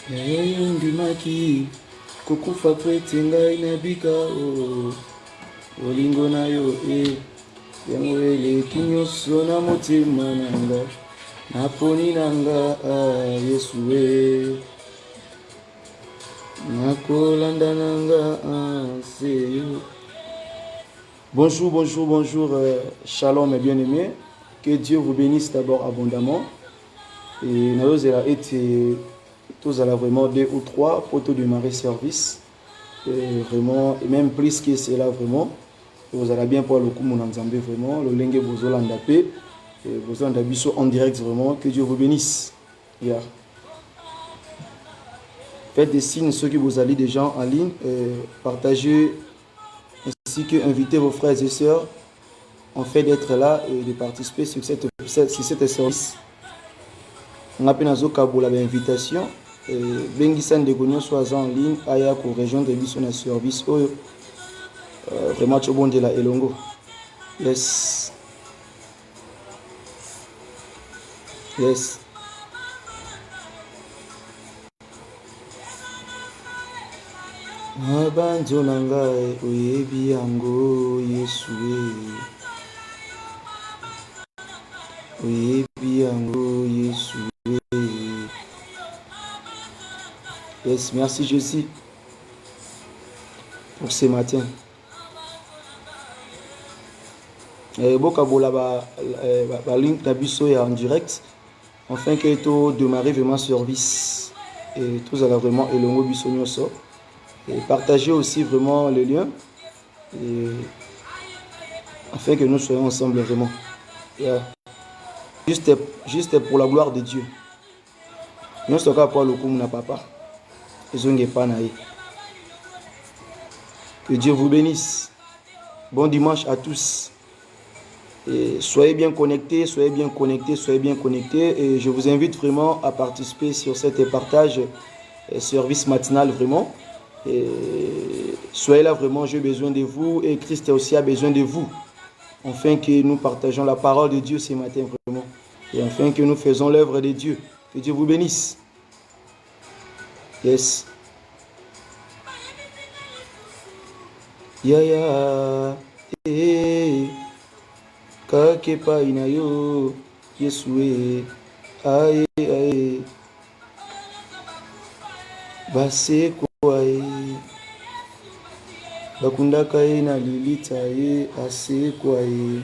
ndimaki kukufa kwete ngai nabika olingo na yo yango eleki nyonso na motema nanga naponi nanga Yesu nakolanda nanga seyo. Bonjour, bonjour, bonjour, shalom mes bien-aimés. Que Dieu vous bénisse d'abord abondamment. Et nous allons été tous à la vraiment 2 ou 3 pour tout démarrer service. Et vraiment, et même plus que cela vraiment. Vous allez bien pour le coup mon ensemble vraiment. Le lingue vous allez paix. Et vous allez en direct vraiment. Que Dieu vous bénisse. Yeah. Faites des signes ceux qui vous allient des gens en ligne. Partagez ainsi que invitez vos frères et sœurs en fait d'être là et de participer sur cette service. On a peine à Zokaboula l'invitation. Bengisan de Gognon soit en ligne, aya pour rejoindre le service. Vraiment, tu bon de la Elongo. Yes. Yes. Abanzonanga oyebi yango Yesu oyebi yango Yesu. Yes, merci Jésus pour ce matin. Bokabola ba link nabiso en direct afin que tout démarrer vraiment service et tous à la vraiment elongo biso nyonso. Et partagez aussi vraiment le lien et afin que nous soyons ensemble vraiment. Yeah. Juste pour la gloire de Dieu. Nous sommes là pour le coup mon papa. Que Dieu vous bénisse. Bon dimanche à tous. Et soyez bien connectés, soyez bien connectés, soyez bien connectés. Et je vous invite vraiment à participer sur cet partage service matinal vraiment. Et soyez là vraiment, j'ai besoin de vous et Christ aussi a besoin de vous. Afin que nous partageons la parole de Dieu ce matin vraiment. Et afin que nous faisons l'œuvre de Dieu. Que Dieu vous bénisse. Yes. Yaya. Kakepa inayo. Yesue. Aye aye. Base kwa bakundaka ye na lilita ye ase kwa ye.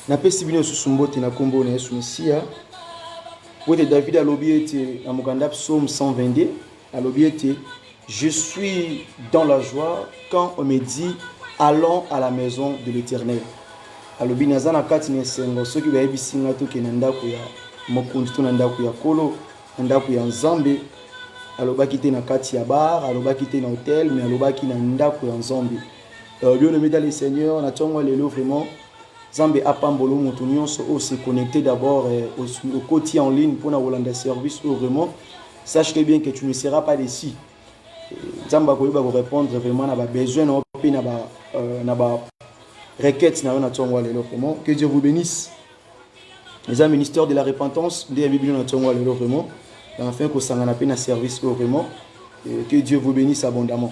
Na pesi bino susumbote na kombo na Yesu Mesia. Poète David a l'obiété dans Mokanda Psaume 122 a l'obiété je suis dans la joie quand on me dit allons à la maison de l'Éternel. A l'obi nazana kati nesengo soki ba yebisinga to kenanda ko ya mokundi to nanda ko ya kolo nanda ko ya nzambe alobaki te na kati ya bar alobaki te na hôtel mais alobaki na ndako ya nzambe. Bien aimé dans le Seigneur na tongo lelo vraiment Zambe apambolo moto nyonso o se connecter d'abord au côté en ligne pour na Hollande service ou vraiment sache bien que tu ne seras pas déçu. Zamba ko va répondre vraiment na ba besoin na pe na ba requête na tongo lelo vraiment que Dieu vous bénisse. Les amis ministère de la repentance de Bible na tongo lelo vraiment afin que ça na pe na service ou vraiment que Dieu vous bénisse abondamment.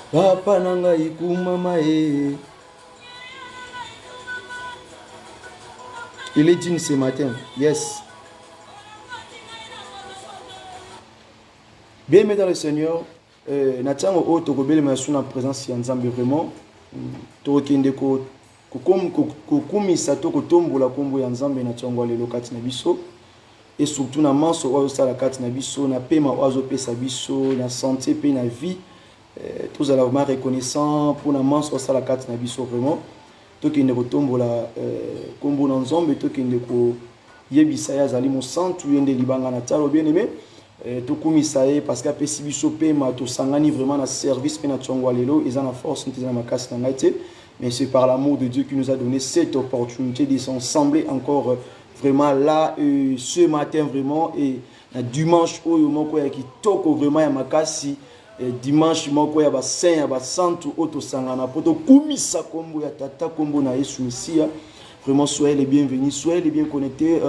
Papa nanga ikumama e. Il est digne ce matin. Yes. Bien aimé dans le Seigneur, natango o tokobele masuna présence ya Nzambe vraiment. Tokende ko kumisa to kotombola kombo ya Nzambe na tongo lelo kati na biso. Et surtout na manso oyo sala kati na biso na pema ozo pesa biso na santé pe na vie. Tous à la vraiment reconnaissant pour la manche au la carte na biso vraiment to ki ndeko tombola kombo na nzombe to ki ndeko yebisa ya zali mo centre yende libanga na talo bien aimé to kumisa ye parce que pesi biso pe ma to sangani vraiment na service pe na tongo lelo et na force nti na makasi na ngate mais c'est par l'amour de Dieu qui nous a donné cette opportunité de s'assembler encore vraiment là ce matin vraiment et na dimanche oyo moko ya kitoko vraiment ya makasi dimanche moko ya basaint ya basantu oyo tosangana mpo tokumisa kombo ya tata kombo na Yesu Mesia. Vraiment soyez les bienvenus, soyez les bien connectés.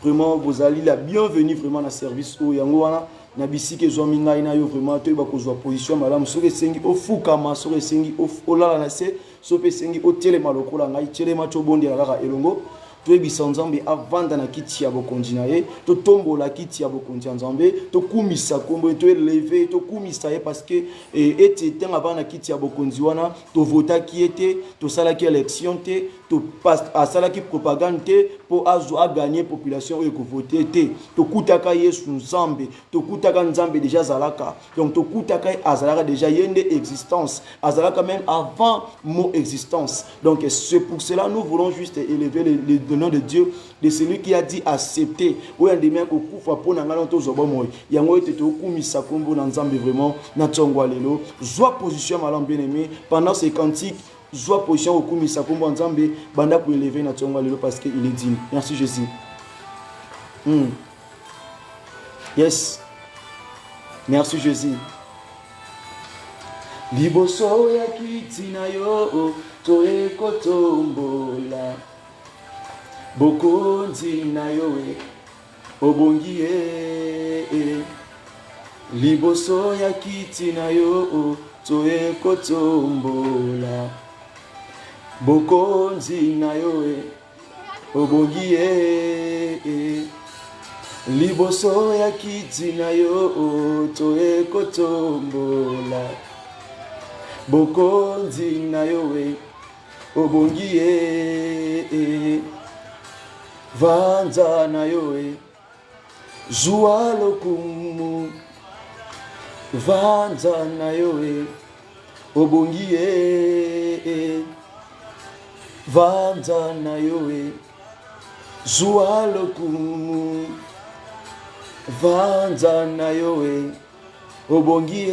Vraiment vous allez la bienvenue vraiment na service oyo yango wana na bisika ezwami ngai na yo vraiment toyeba kozwa position malamu soki esengi ofukama soki esengi olala na se soki esengi otelema lokola ngai telema tobondela kaka elongo toyebisa nzambe avanda na kiti ya bokonzi na ye totombola kiti ya bokonzi ya nzambe tokumisa kombo toeleve tokumisa ye parce que ete ntango avanda na kiti ya bokonzi wana tovotaki ye te tosalaki élection te asalaki propagande te mpo azwa aganye population oyo ekovote te tokutaka yesu nzambe tokutaka nzambe déjà azalaka donc tokutaka ye azalaka déjà ye nde existence azalaka même avant mon existence. Donc c'est pour cela nous voulons juste élever le nom de Dieu de celui qui a dit accepter oyo andemi kokufa mpo na ngai na tozwa moi yango ete tokumisa kombo na nzambe vraiment na ntongo lelo zwa position malamu bien aimé pendant ces cantiques. Zwa position au kumisa kombo nzambe banda ko élever na tonga lelo parce que il est digne. Merci Jésus. Yes. Merci Jésus. Liboso ya kiti na yo toe kotombola. Bokonzi na yo obongi liboso ya kiti na yo toe kotombola. Bokonzi na yo obongi liboso ya kiti na yo toe kotombola. Bokonzi na yo obongi vanza na yo zwa lokumu vanza na yo obongi vanza na yo zwa lokumu vanza na yo obongi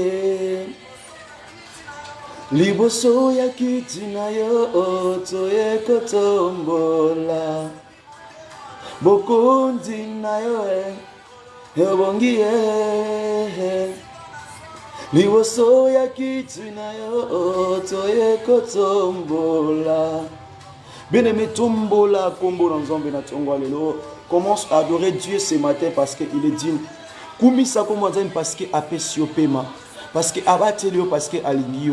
liboso ya kiti na yo toye kotombola. Bokonzi na yo obongi liboso ya kiti na yo toye kotombola. Bien-aimé, tombola kombo na nzambe na tongo lelo. Commence à adorer Dieu ce matin parce qu'il est digne. Kumisa kombo nzambe parce que apesio pema, parce que abateli parce que alingi.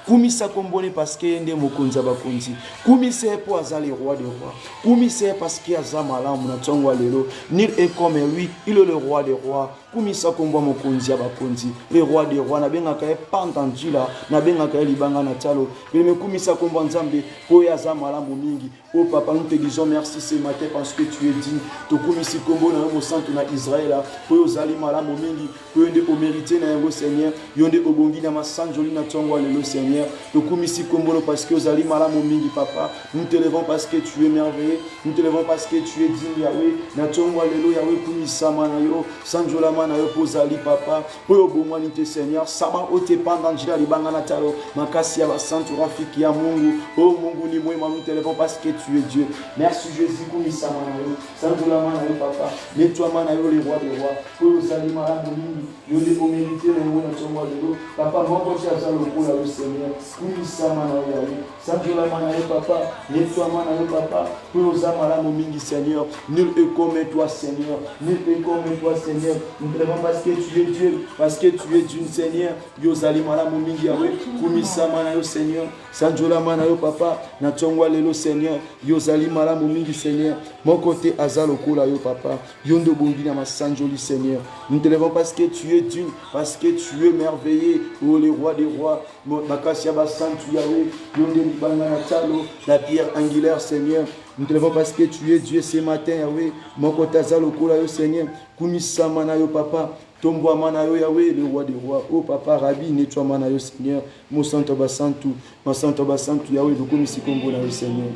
Kumisa kombone parce que nde mokonzi bakonzi. Kumisa pour azali roi des rois. Kumisa parce que azama malamu na tongo lelo. Nul est comme lui, il est le roi des rois. Kumisa kombo mokonzi bakonzi. Le roi des rois na benga ka pandandila na benga ka libanga na talo. Mais kumisa kombo nzambe po azama malamu mingi. Oh papa, nous te disons merci ce matin parce que tu es digne. To kumisi kombo na mo santo na Israël po ozali malamu mingi. Po nde o mériter na yango Seigneur. Yonde obongi na masanjoli na tongo lelo Seigneur. Nous kombolo parce que aux ali malamu mingi papa. Nous te levons parce que tu es merveilleux. Nous te levons parce que tu es digne Yahweh. Na tongo lelo Yahweh kumisa mana yo. Sanjola mana yo pozali papa. Po bomwani te Seigneur. Sama ote pandangila libanga na talo. Makasi ya basantu rafiki ya Mungu. Oh Mungu ni mwema. Nous te levons parce que tu es Dieu. Merci Jésus kumisa mana yo. Sanjola mana yo papa. Nettoie mana yo les rois des rois. Po ozali malamu mingi. Yonde o mériter na yo na tongo lelo. Papa moko cha zalo pour la Seigneur. Kumisa mana yo, sanjola mana yo papa, nettoie mana yo papa, pour osa malamu mingi Seigneur, nul est comme toi Seigneur, nul est comme toi Seigneur, nous te levons parce que tu es Dieu, parce que tu es Dieu Seigneur, yozali malamu mingi Yahweh, kumisa mana yo Seigneur, sanjola mana yo papa, na tongwa lelo Seigneur, yozali malamu mingi Seigneur, mon côté azalo kola yo papa, yondo bongi na ma sanjoli Seigneur, nous te levons parce que tu es Dieu, parce que tu es merveilleux, oh le roi des rois, Makasia Basantu Yahweh, Yonde Libanga Natalo, la pierre angulaire Seigneur. Nous te levons parce que tu es Dieu ce matin Yahweh. Moko Tazalo Kola yo Seigneur. Kumisa Manayo Papa. Tomboa Manayo Yahweh, le roi des rois. Oh Papa Rabbi, nettoie Manayo Seigneur. Mon Santo Basantu. Mon Santo Basantu Yahweh, de Komisi Kombo Nayo Seigneur.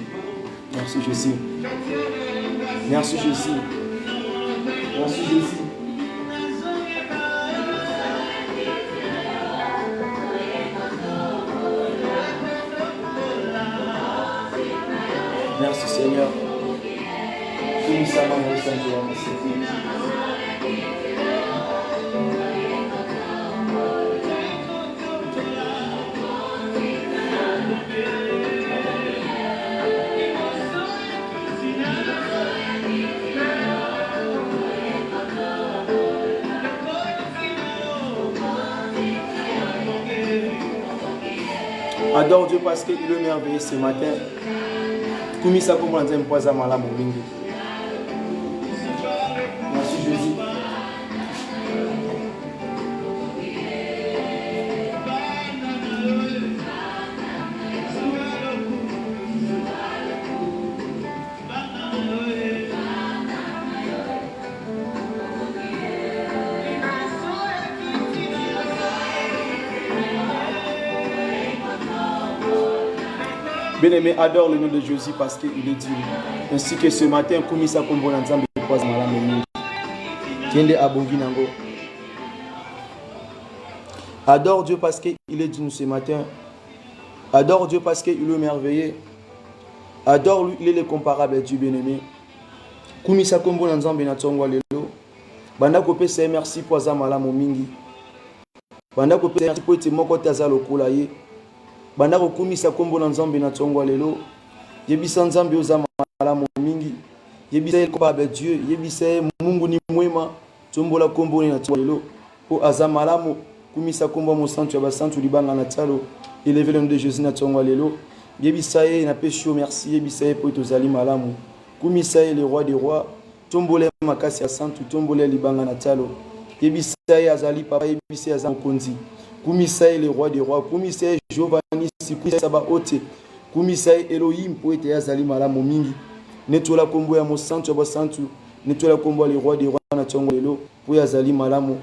Merci Jésus. Merci Jésus. Merci Jésus. Merci Seigneur. Adore Dieu parce qu'il est merveilleux ce matin. Kumisa kumwanza mpoza malamu mingi. Merci Jésus. Bien-aimé, adore le nom de Jésus parce qu'il est digne. Ainsi que ce matin, Kumisa Kombo Nanzambe pose malamu mingi. Tiende abongi nango. Adore Dieu parce qu'il est digne ce matin. Adore Dieu parce qu'il est merveilleux. Adore lui, il est le comparable à Dieu bien-aimé. Kumisa Kombo Nanzambe Natsongwa lelo. Banda kopesa merci pour za malamu mingi. Banda kopesa merci pour te moko taza lokola ye. Banda kokumisa kombo na nzambe na tsongwa lelo. Yebisa nzambe oza malamu mingi. Yebisa comparable à Dieu. Yebisa Mungu ni mwema. Tombola kombo na tsongwa lelo. O aza malamu kumisa kombo mo santu ya basantu libanga na tsalo. Élever le nom de Jésus na tsongwa lelo. Yebisa na pesho merci. Yebisa po tozali malamu. Kumisa le roi des rois. Tombole makasi ya santu tombole libanga na tsalo. Yebisa azali papa yebisa azali konzi. Kumisa le roi des rois. Kumisa Giovanni Kumisa Baote. Kumisa Elohim poete yazali malamu mingi. Netola kombo ya mosantu ya basantu. Netola kombo le roi des rois na tsongo lelo. Po yazali malamu.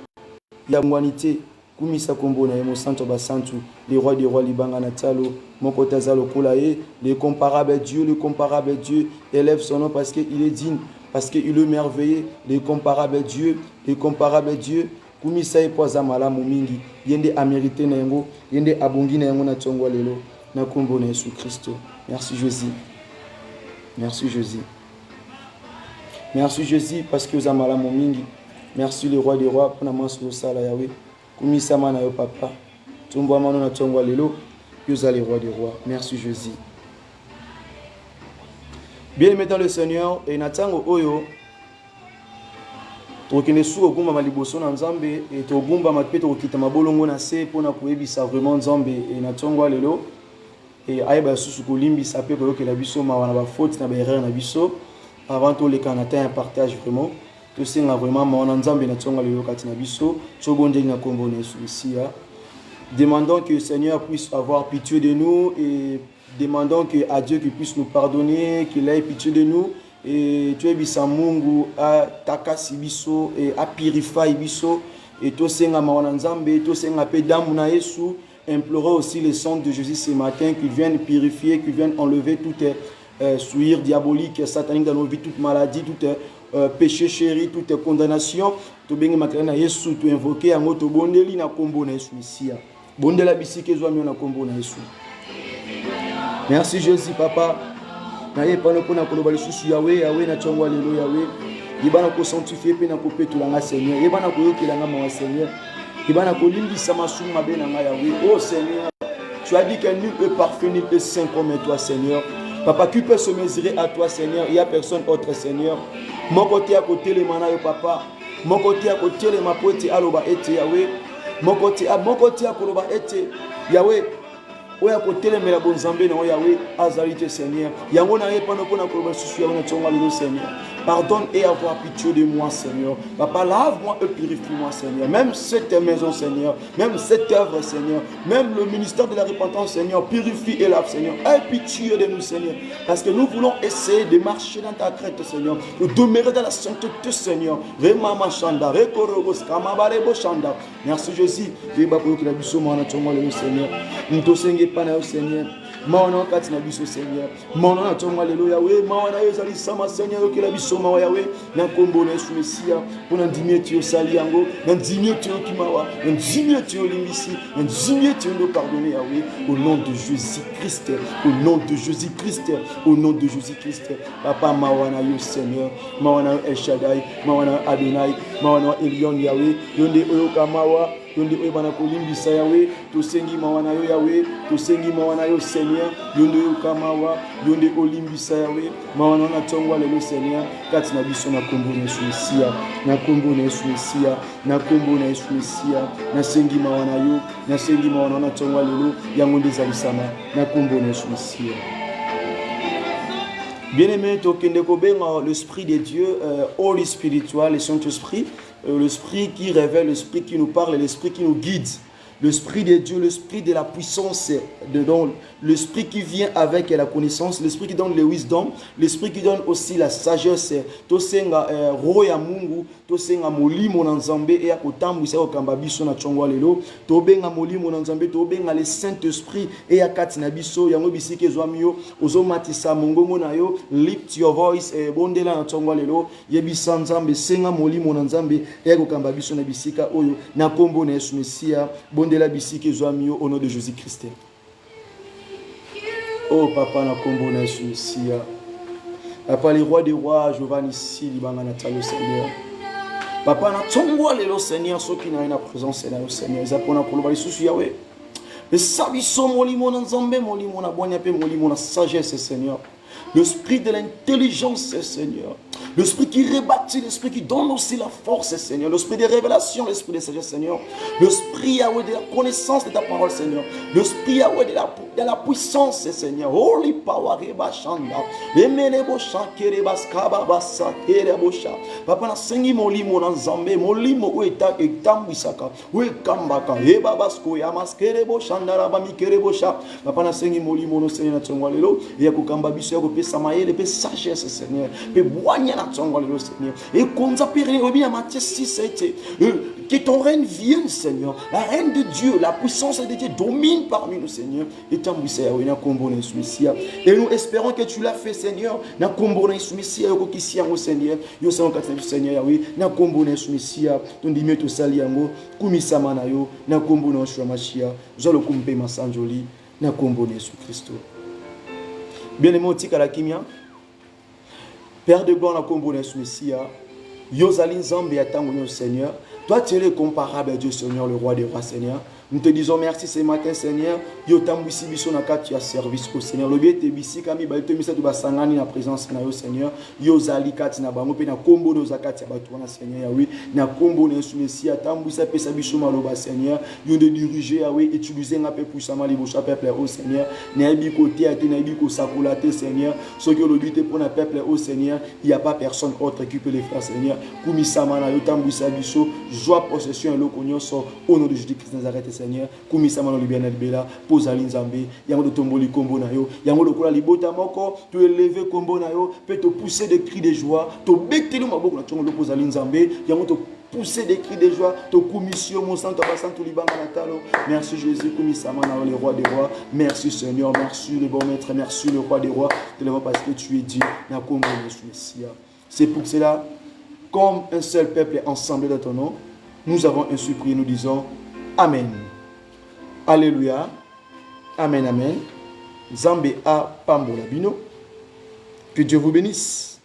Ya mwanite. Kumisa kombo na mosantu ya basantu. Le roi des rois libanga na talo. Moko tazalo kola e. Le comparable à Dieu. Le comparable à Dieu. Élève son nom parce qu'il est digne. Parce qu'il est merveilleux. Le comparable à Dieu. Le comparable à Dieu. Kumisa epoza malamu mingi. Yende amérité na yango. Yende abongi na yango na tsongwa lelo. Na kombo na Jésus Christ. Merci Jésus. Merci Jésus. Merci Jésus parce que vous avez malamu mingi. Merci le roi des rois pour la manche de sala Yahweh. Kumisa mana yo papa. Tumbo mano na tsongwa lelo. Vous êtes le roi des rois. Merci Jésus. Bien-aimé dans le Seigneur et natango oyo tokende su ogumba maliboso na nzambe et togumba mapeto kokita mabolongo na se pona koyebisa vraiment nzambe et na tongo lelo et ayeba susu kolimbisa pe koyokela biso mawana ba faute na ba erreur na biso avant tout les canata un partage vraiment to singa vraiment mawana nzambe na tongo lelo kati na biso tobonde na kombo na Yesu. Demandons que le Seigneur puisse avoir pitié de nous et demandons que à Dieu qu'il puisse nous pardonner, qu'il ait pitié de nous. Et tu es bisa Mungu a takasi biso et a purifier biso et to senga mawana nzambe to senga pe damu na Yesu. Implorons aussi le sang de Jésus ce matin qu'il vienne purifier, qu'il vienne enlever toute souillure diabolique, satanique dans nos vies, toute maladie, toute péché chéri, toute condamnation. To bengi makana Yesu to invoquer yango to bondeli na kombo na Yesu isia. Bondela bisike zwa na kombo na Yesu. Merci Jésus papa. Naye pano pona koloba lisusu Yahweh Yahweh na tsongwa lelo Yahweh. Yebana ko sanctifier pe na ko petulanga Seigneur. Yebana ko yokelanga ma Seigneur. Yebana ko limbisa masumu mabe na nga Yahweh. Oh Seigneur, tu as dit que nul est parfait, nul est saint comme toi Seigneur. Papa, qui peut se mesurer à toi Seigneur? Il n'y a personne autre Seigneur. Mon côté à côté les mana papa. Mon côté à côté les mapote aloba ete Yahweh. Mon côté à koloba ete Yahweh. Oya kotele mela bonzambe na Yahweh azalite Seigneur. Yango na yepa no pona koloba susu ya na tsonga lelo Seigneur. Pardonne et avoir pitié de moi Seigneur. Papa, lave-moi et purifie-moi Seigneur. Même cette maison Seigneur, même cette œuvre Seigneur, même le ministère de la repentance Seigneur, purifie et lave Seigneur. Aie pitié de nous Seigneur. Parce que nous voulons essayer de marcher dans ta crête Seigneur. De demeurer dans la sainteté Seigneur. Vraiment machanda, rekorobos kamabarebo chanda. Merci Jésus. Yeba ko la biso mo na tsonga lelo Seigneur. Nto senge pana au Seigneur. Mawana kati na biso Seigneur. Mawana tsonga lelo Yahweh, mawana yezali sama Seigneur que la biso mawa Yahweh. Na kombo na Yesu Mesia, pour ndimie tu osali yango, ndimie tu okimawa, ndimie tu olimbisi, ndimie tu nous pardonner Yahweh au nom de Jésus-Christ, au nom de Jésus-Christ, au nom de Jésus-Christ. Papa mawana yo Seigneur, mawana El Shaddai, mawana Adonai, mawana Elion Yahweh, yonde oyokamawa yonde oyo bana kolimbisa yawe tosengi mawa na yo yawe tosengi mawa na yo Seigneur yonde oyo kamawa yonde olimbisa yawe mawa na yo na tongo lelo Seigneur kati na biso na kombo na Yesu Mesia na kombo na Yesu Mesia na kombo na Yesu Mesia nasengi mawa na yo nasengi mawa na yo na tongo lelo yango nde ezalisama na kombo na Yesu Mesia. Bien-aimé, l'Esprit de Dieu, Holy Spiritual, le Saint-Esprit, l'Esprit qui révèle, l'Esprit qui nous parle, l'Esprit qui nous guide. L'Esprit de Dieu, l'Esprit de la puissance, l'Esprit qui vient avec la connaissance, l'Esprit qui donne le wisdom, l'Esprit qui donne aussi la sagesse. Tosenga roya mungu, tosenga molimo na nzambe e akotambwisa okamba biso na chongwa lelo. Tobenga molimo na nzambe, tobenga le Saint-Esprit e akati na biso yango bisike zwamio ozomatisa mongongo na yo. Lift your voice e bondela na chongwa lelo. Yebisa nzambe senga molimo na nzambe e akokamba biso na bisika oyo na kombo na Yesu Mesia. De la bisike zwamio au nom de Jésus-Christ. Oh papa na kombo na Yesu Mesia. Papa le roi des rois, Jéhovah Nissi libanga na talo Seigneur. Papa na tongo lelo Seigneur soki na ina présence na yo Seigneur. Ezapona koloba lisusu yawe. Mais sabiso molimo na nzambe molimo na bonya pe molimo na sagesse Seigneur. L'esprit de l'intelligence Seigneur. L'esprit qui rebâtit, l'esprit qui donne aussi la force, Seigneur. L'esprit de révélation, l'esprit de sagesse, Seigneur. L'esprit, Yahweh, de la connaissance de ta parole, Seigneur. L'esprit, Yahweh, de la puissance, Seigneur. Holy power, Reba Shanda. Emenebo Shankere Baskaba Basa, Terebo Sha. Papa, na sengi molimo na nzambe, molimo ueta etamwisaka, uekambaka, Eba Basko, Yamaskerebo Shanda, Rabami Kerebo Sha. Papa, na sengi molimo no Seigneur na Tchongwalelo, Yakukamba Biso, Yakupe Samael, pe sagesse, Seigneur. Pe boigna na Seigneur. Et qu'on s'appelle à Matthieu 6, 7, que ton règne vienne, Seigneur. La reine de Dieu, la puissance de Dieu domine parmi nous, Seigneur. Et nous espérons que tu l'as fait, Seigneur. Na kombo na Seigneur, Seigneur. Yo Seigneur Yahweh. Na kombo na Seigneur. Ton dimé to sali yango. Kumisama na yo. Na kombo na Mashia. Zolo kumpe masanjoli. Na kombo na Jésus Christ. Bien-aimé, tika la kimia. Père de gloire, na kombo na Messia, Yozalin Zambi atango Seigneur. Toi, tu es comparable à Dieu, Seigneur, le roi des rois, Seigneur. Nous te disons merci ce matin, Seigneur. Yo tambisi biso na kati ya service au Seigneur. Le biete bisi kami ba te misa to basangani na présence na yo Seigneur. Yo zali kati na bango pe na kombo no zakati ya batu na Seigneur Yahweh. Na kombo na Yesu Messia tambisa pesa biso maloba Seigneur. Yo de diriger Yahweh, utiliser nga pe puissamment libocha peuple au Seigneur. Na yebi côté ate na yebi ko sakolate Seigneur. Ce que le but pour na peuple au Seigneur, il y a pas personne autre qui peut les faire Seigneur. Kumisama na yo tambisa biso, joie possession et l'okonyoso au nom de Jésus-Christ Nazareth. Seigneur, kumisama no libia na libela, poza linzambe, yango de tomboli kombo na yo, yango lokola libota moko, tu élever kombo na yo, peut te pousser des cris de joie, to beteli maboko na tongo poza linzambe, yango te pousser des cris de joie, to commission mon sang, to basan to libanga na talo. Merci Jésus, kumisama na le roi des rois. Merci Seigneur, merci le bon maître, merci le roi des rois, tellement parce que tu es dit na kombo na Messia. C'est pour cela, comme un seul peuple ensemble dans ton nom, nous avons ainsi prié, nous disons Amen. Alléluia. Amen, amen. Zambe a pambola bino. Que Dieu vous bénisse.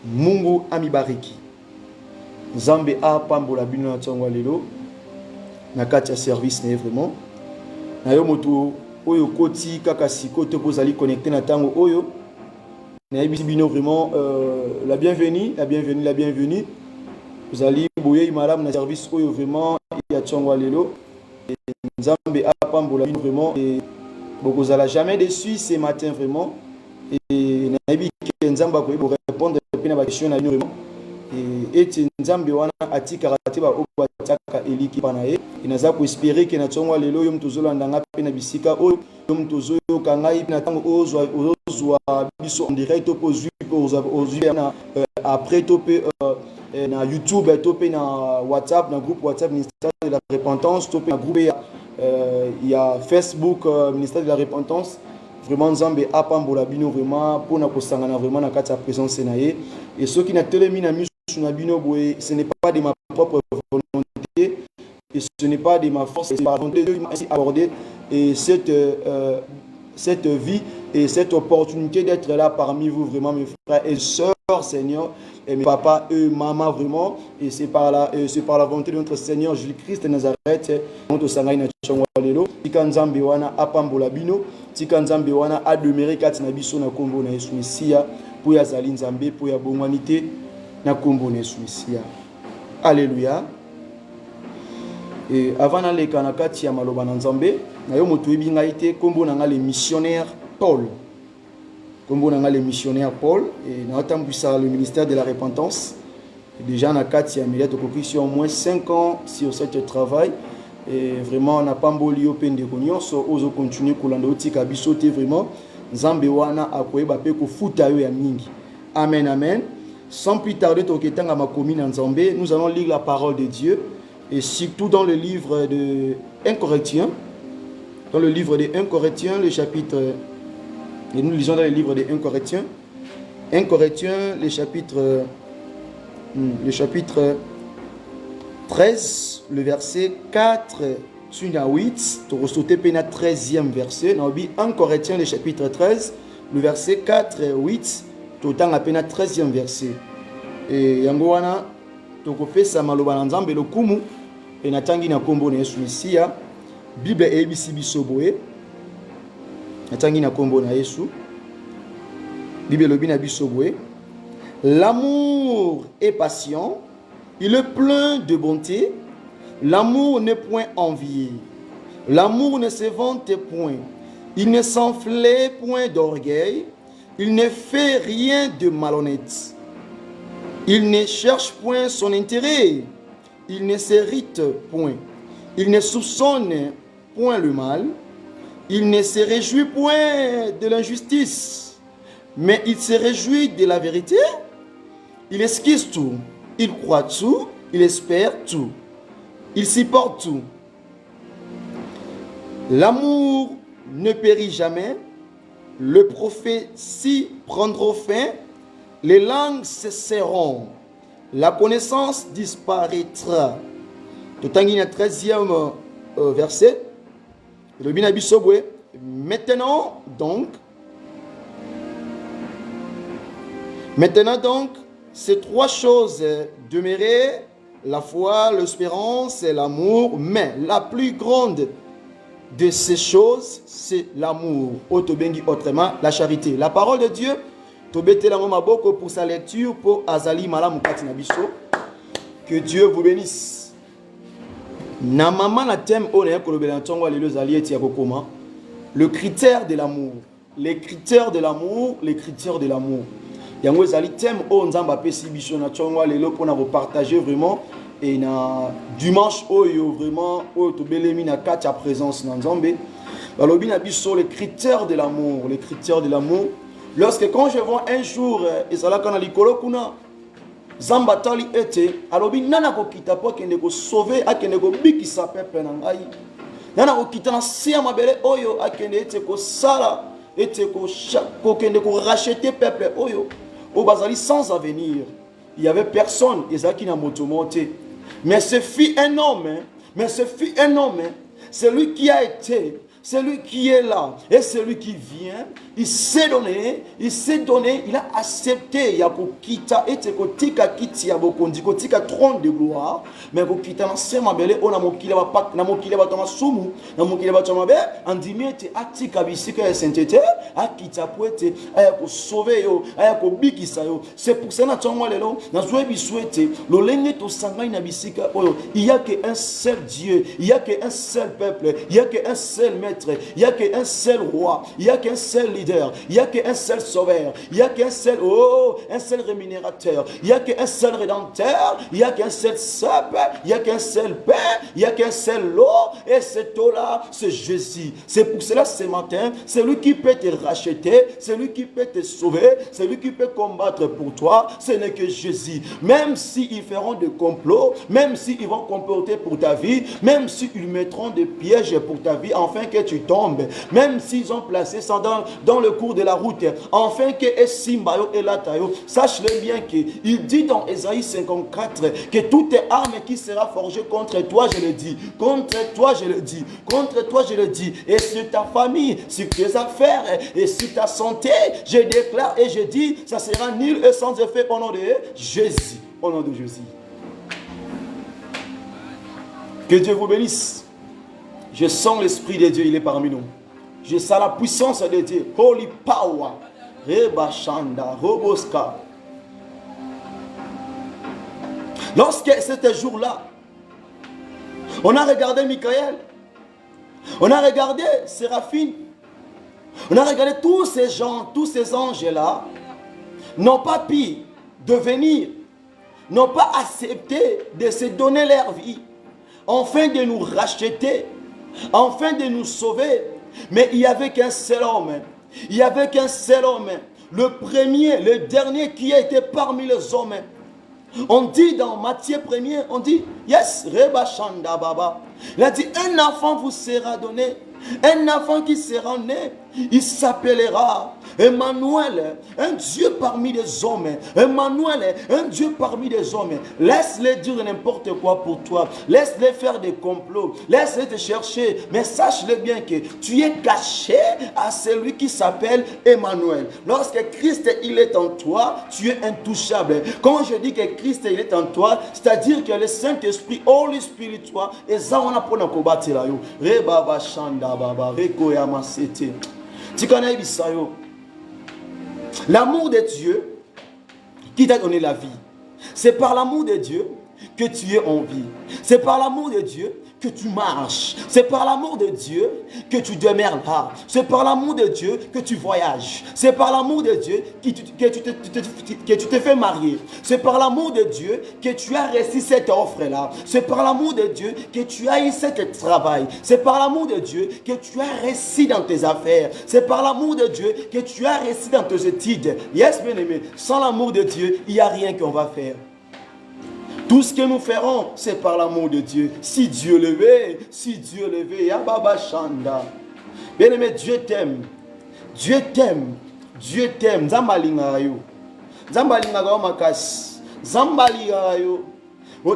Mungu amibariki. Zambe a pambola bino na tongo lelo. Na katia service ne vraiment. Na yo moto oyo koti kaka siko te pozali connecté na tango oyo. Na yebisi bino vraiment la bienvenue, la bienvenue, la bienvenue. Vous allez boyer madame na service oyo vraiment ya tongo lelo. Nzambe apambola vraiment et beaucoup n'allez jamais déçu ce matin vraiment et nabi que Nzamba pour répondre à la question vraiment et Nzambe wana atika rati ba obataka eliki panae inaza ko espérer que na tongo lelo yom tozolanda ngape na bisika oyo yom tozoyo kangai na tango ozwa biso en direct opozui na après topé na YouTube topé na WhatsApp na groupe WhatsApp ministère de la repentance topé na groupe il y a Facebook ministère de la repentance vraiment Nzambe apambola bino vraiment pour na kosangana vraiment na kati ya présence nae et ceux qui na telemi na misu na bino boye ce n'est pas de ma propre volonté et ce n'est pas de ma force c'est par volonté de Dieu qui m'a accordé et cette vie et cette opportunité d'être là parmi vous vraiment mes frères et sœurs Seigneur et mes papas et maman vraiment. Et c'est par la volonté de notre Seigneur Jésus-Christ de Nazareth. Notre Sangai na changwalelo. Tika nzambe wana apambola bino. Tika nzambe wana ademeure kati na biso na kombo na Yesu Mesia. Po ya zali nzambe, po ya bongwanite na kombo na Yesu Mesia. Alléluia. Et avant d'aller à kati ya maloba na nzambe, na yo moto yebi ngai te kombo na nga le missionnaire Paul. Kombo na nga le missionnaire Paul et na tambisa le ministère de la repentance. Et déjà na kati ya média to kokisi au moins 5 ans sur ce travail et vraiment na pamboli yo pende ko nyonso ozo continuer kolanda otika biso te vraiment nzambe wana akoyeba pe ko futa yo ya mingi. Amen amen. Sans plus tarder to ketanga makomi na nzambe, nous allons lire la parole de Dieu. Et surtout dans le livre de 1 Corinthiens, dans le livre de 1 Corinthiens, le chapitre, et nous lisons dans le livre de 1 Corinthiens, le chapitre 13, le verset 4, sur 8, tu ressortais le 13e verset, 1 Corinthiens, le chapitre 13, le verset 4, 8, tu as la peine 13e verset. Et Yangoana, tokopesa maloba na nzambe lokumu e natangi na kombo na Yesu Mesia. Bible ebisi biso boye natangi na kombo na Yesu. Bible lobi na biso boye. L'amour est patient, il est plein de bonté. L'amour n'est point envié. L'amour ne se vante point. Il ne s'enflamme point d'orgueil. Il ne fait rien de malhonnête. Il ne cherche point son intérêt. Il ne s'irrite point. Il ne soupçonne point le mal. Il ne se réjouit point de l'injustice. Mais il se réjouit de la vérité. Il esquisse tout. Il croit tout. Il espère tout. Il supporte tout. L'amour ne périt jamais. Le prophétie prendra fin. Les langues cesseront. La connaissance disparaîtra. Totangina 13e verset. Maintenant donc, ces 3 choses demeuraient, la foi, l'espérance et l'amour, mais la plus grande de ces choses, c'est l'amour. Autrement, la charité. La parole de Dieu, pour sa lecture, pour Azali Malam Katinabiso. Que Dieu vous bénisse. Na maman na thème le critère de l'amour. Les critères de l'amour, les critères de l'amour. Yango ezali thème o nzamba pesi biso na tshongwa lelo pona ko partager vraiment et na dimanche oyo vraiment o to belemi na kati ya présence na nzambe. Balobi na biso les critères de l'amour, les critères de l'amour. Lorsque quand je vois un jour ezala kana likolo kuna zamba tali ete alobi nana ko kita po kende ko sauver akende ko bikisa pepe na ngai. Nana ko kita na sia mabele oyo akende ete ko sala ete ko kende ko racheter peuple oyo au bazali sans avenir. Il y avait personne ezaki na moto monté. Mais ce fut un homme, c'est lui qui a été, c'est lui qui est là et c'est lui qui vient. Il s'est donné, il a accepté. Yakokita et tekotika kiti ya bokondi kotika trône de gloire. Mais kokita na sema bele ona mokile ba pak na mokile ba toma sumu na mokile ba toma be andimiete atika bisika ya sainteté akita poete ayako sauver yo ayako bikisa yo. C'est pour ça na tongo lelo na zoebi souhaité lolenge to sangai na bisika oyo. Il y a que un seul Dieu, il y a que un seul peuple, il y a que un seul maître, il y a que un seul roi, il y a qu'un seul leader, il n'y a qu'un seul sauveur, il n'y a qu'un seul, un seul rémunérateur, il n'y a qu'un seul rédempteur, il n'y a qu'un seul sape, il n'y a qu'un seul pain, il n'y a qu'un seul eau, et cet eau-là, c'est Jésus. C'est pour cela ce matin, c'est lui qui peut te racheter, c'est lui qui peut te sauver, c'est lui qui peut combattre pour toi, ce n'est que Jésus. Même s'ils feront des complots, même s'ils vont comploter pour ta vie, même s'ils mettront des pièges pour ta vie, afin que tu tombes, même s'ils ont placé ça dans le cours de la route, enfin que Simbayo et Latayo, sache-le bien qu'il dit dans Ésaïe 54 que toute arme qui sera forgée contre toi, je le dis, contre toi, je le dis, contre toi, je le dis, et sur ta famille, sur tes affaires et sur ta santé, je déclare et je dis, ça sera nul et sans effet au nom de Jésus. Au nom de Jésus. Que Dieu vous bénisse. Je sens l'Esprit de Dieu, il est parmi nous. Je sens la puissance de Dieu. Holy power. Reba Shanda, Roboska. Lorsque c'était jour-là, on a regardé Michael, on a regardé Séraphine, on a regardé tous ces gens, tous ces anges-là, n'ont pas pu devenir, n'ont pas accepté de se donner leur vie, afin de nous racheter, afin de nous sauver. Mais il n'y avait qu'un seul homme, il n'y avait qu'un seul homme, le premier, le dernier qui a été parmi les hommes. On dit dans Matthieu 1er, on dit, yes, Reba Shanda Baba. Il a dit, un enfant vous sera donné, un enfant qui sera né, il s'appellera Emmanuel, un Dieu parmi les hommes. Emmanuel, un Dieu parmi les hommes. Laisse-les dire n'importe quoi pour toi. Laisse-les faire des complots. Laisse-les te chercher. Mais sache-le bien que tu es caché à celui qui s'appelle Emmanuel. Lorsque Christ il est en toi, tu es intouchable. Quand je dis que Christ il est en toi, c'est-à-dire que le Saint-Esprit, Holy Spirit, toi, et ça on a pour nous combattre là. Rebaba Shanda Baba, Rekoyama Sete. Tu connais Bisayo. L'amour de Dieu qui t'a donné la vie. C'est par l'amour de Dieu que tu es en vie. C'est par l'amour de Dieu que tu marches. C'est par l'amour de Dieu que tu demeures là. C'est par l'amour de Dieu que tu voyages. C'est par l'amour de Dieu que tu te fais marier. C'est par l'amour de Dieu que tu as reçu cette offre-là. C'est par l'amour de Dieu que tu as eu cet travail. C'est par l'amour de Dieu que tu as reçu dans tes affaires. C'est par l'amour de Dieu que tu as reçu dans tes études. Yes, bien aimé. Sans l'amour de Dieu, il n'y a rien qu'on va faire. Tout ce que nous ferons, c'est par l'amour de Dieu. Si Dieu le veut, Yababa Shanda. Bien aimé, Dieu t'aime. Dieu t'aime. Dieu t'aime. Zambalinga yo. Zambalinga yo makas. Zambalinga yo.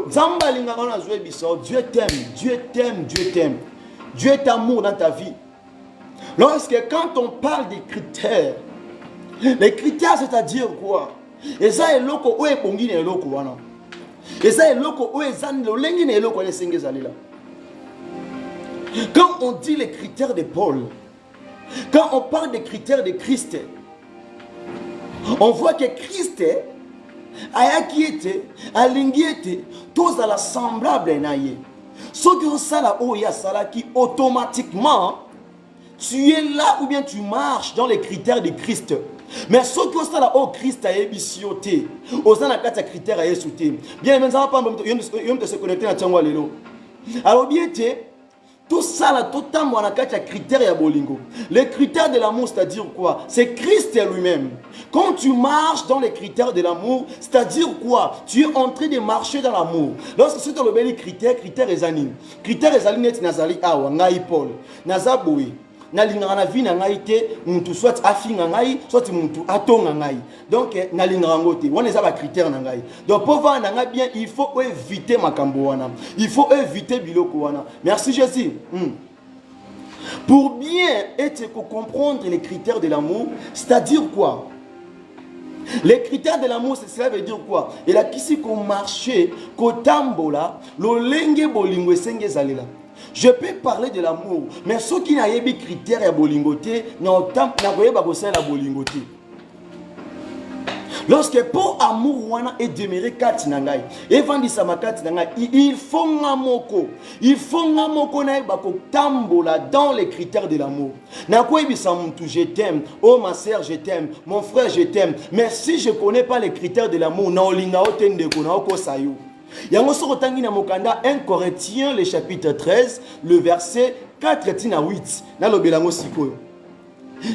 Zambalinga yo na joué biso. Dieu t'aime. Dieu t'aime. Dieu t'aime. Dieu est amour dans ta vie. Lorsque quand on parle des critères, les critères c'est-à-dire quoi? Et ça est loko oe pongi ne loko wana. Et ça est loko oe zan lo lengi ne loko ne senge zalila. Quand on dit les critères de Paul, quand on parle des critères de Christ, on voit que Christ a qui était, a lingi était, tous à la semblable naïe. Ce que ça là où il y a ça là qui automatiquement tu es là ou bien tu marches dans les critères de Christ. Mais ce que ça là où Christ a émissioté, aux ans à quatre critères a essouté. Bien maintenant pas de se connecter à Tchangwa lelo. Alors bien tout ça là tout temps on a quatre critères ya bolingo. Les critères de l'amour c'est-à-dire quoi? C'est Christ lui-même. Quand tu marches dans les critères de l'amour, c'est-à-dire quoi? Tu es en train de marcher dans l'amour. Lorsque tu as le critères ezani. Critères ezali net nazali awa ngai Paul. Nazaboui. Nalinga na vie na ngai te muntu soit afinga ngai soit muntu atonga ngai. Donc nalinga ngote. On est à critères na ngai. Donc pour voir na ngai bien, il faut éviter makambo wana. Il faut éviter biloko wana. Merci Jésus. Pour bien être comprendre les critères de l'amour, c'est-à-dire quoi? Les critères de l'amour, cela veut dire quoi? Et là, qui c'est qu'on marchait, qu'on tambola, lo lenge bolingo senge zalela. Je peux parler de l'amour, mais ceux qui n'ont pas de critères à bolingoté, n'ont pas de bolingoté. Lorsque pour amour wana est demeuré kati nangai, et vendi samakati nangai, il faut ngamoko. Il faut ngamoko na bako tambola dans les critères de l'amour. Na quoi ibisa muntu je t'aime, oh ma sœur je t'aime, mon frère je t'aime. Mais si je connais pas les critères de l'amour, na olinga otende ko na okosayo. Yango sokotangi na mokanda 1 Corinthiens le chapitre 13, le verset 4 à 8. Na lobelango sikoyo.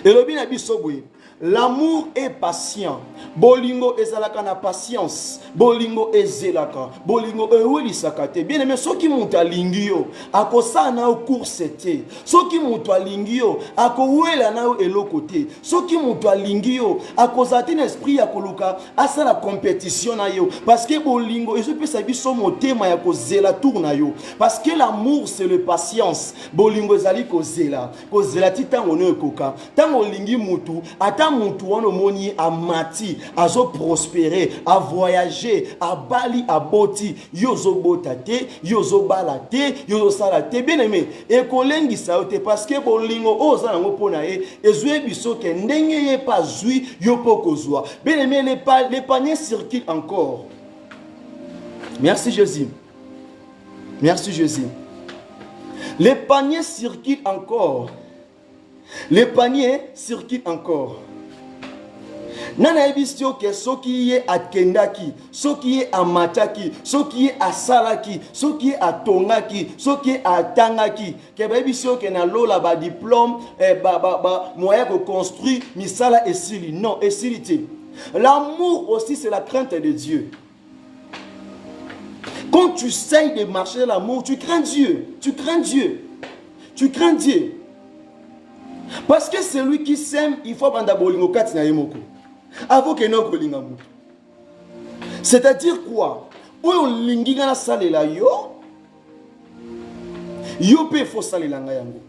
Et lobi na biso boye. l'amour est patient. Bolingo ezalaka na patience. Bolingo ezelaka. Bolingo ewelisaka te. Bien aimé, soki mutu alingi yo, akosala na yo course te. Soki mutu alingi yo, akowela na yo eloko te. Soki mutu alingi yo, akozala te na esprit ya koluka asala compétition na yo. Parce que bolingo ezopesa biso motema ya kozela tour na yo. Parce que l'amour c'est le patience. Bolingo ezali kozela. Kozela ti tango no ekoka. Tango lingi mutu, ata mutu wana omoni amati, azo prospérer, a voyager, a bali, a boti, yozo botate, yozo balate, yozo salate. Bien aimé, et kolengi saote parce que bolingo oza nango pona e, ezue biso ke ndenge ye pas zui yo pokozwa. Bien aimé, les paniers circulent encore. Merci Jésus. Merci Jésus. Les paniers circulent encore. Les paniers circulent encore. Nana ebisio ke soki ye akendaki, soki ye amataki, soki ye asalaki, soki ye atongaki, soki ye atangaki, ke ba ebisio ke na lola ba diplôme moyen de construire misala esili. Non, esilité. L'amour aussi c'est la crainte de Dieu. Quand tu essayes de marcher dans l'amour, tu crains Dieu. Tu crains Dieu. Tu crains Dieu. Parce que celui qui s'aime, il faut banda bolingo kati na yemoko. Avant que non kolinga mutu. C'est-à-dire quoi? Oyo lingi ngana salela yo. Yo pe fo salela nga yango.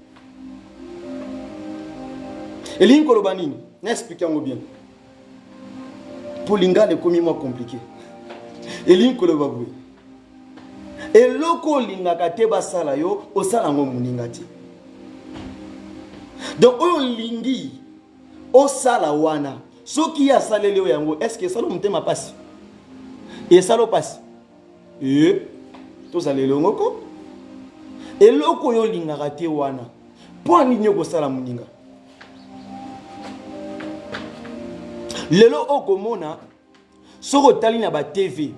Elingi koloba nini? N'expliquez moi bien. Pour linga le komi moi compliqué. Elingi koloba bwe. Eloko linga kate basala yo osala ngo muninga ti. Donc oyo lingi osala wana soki ya salele yo yango est-ce que salo mutema pasi? Et salo pasi? To salele ngoko? Eloko yo linga kate wana po nini ko sala muninga? Lelo okomona soko tali na ba TV.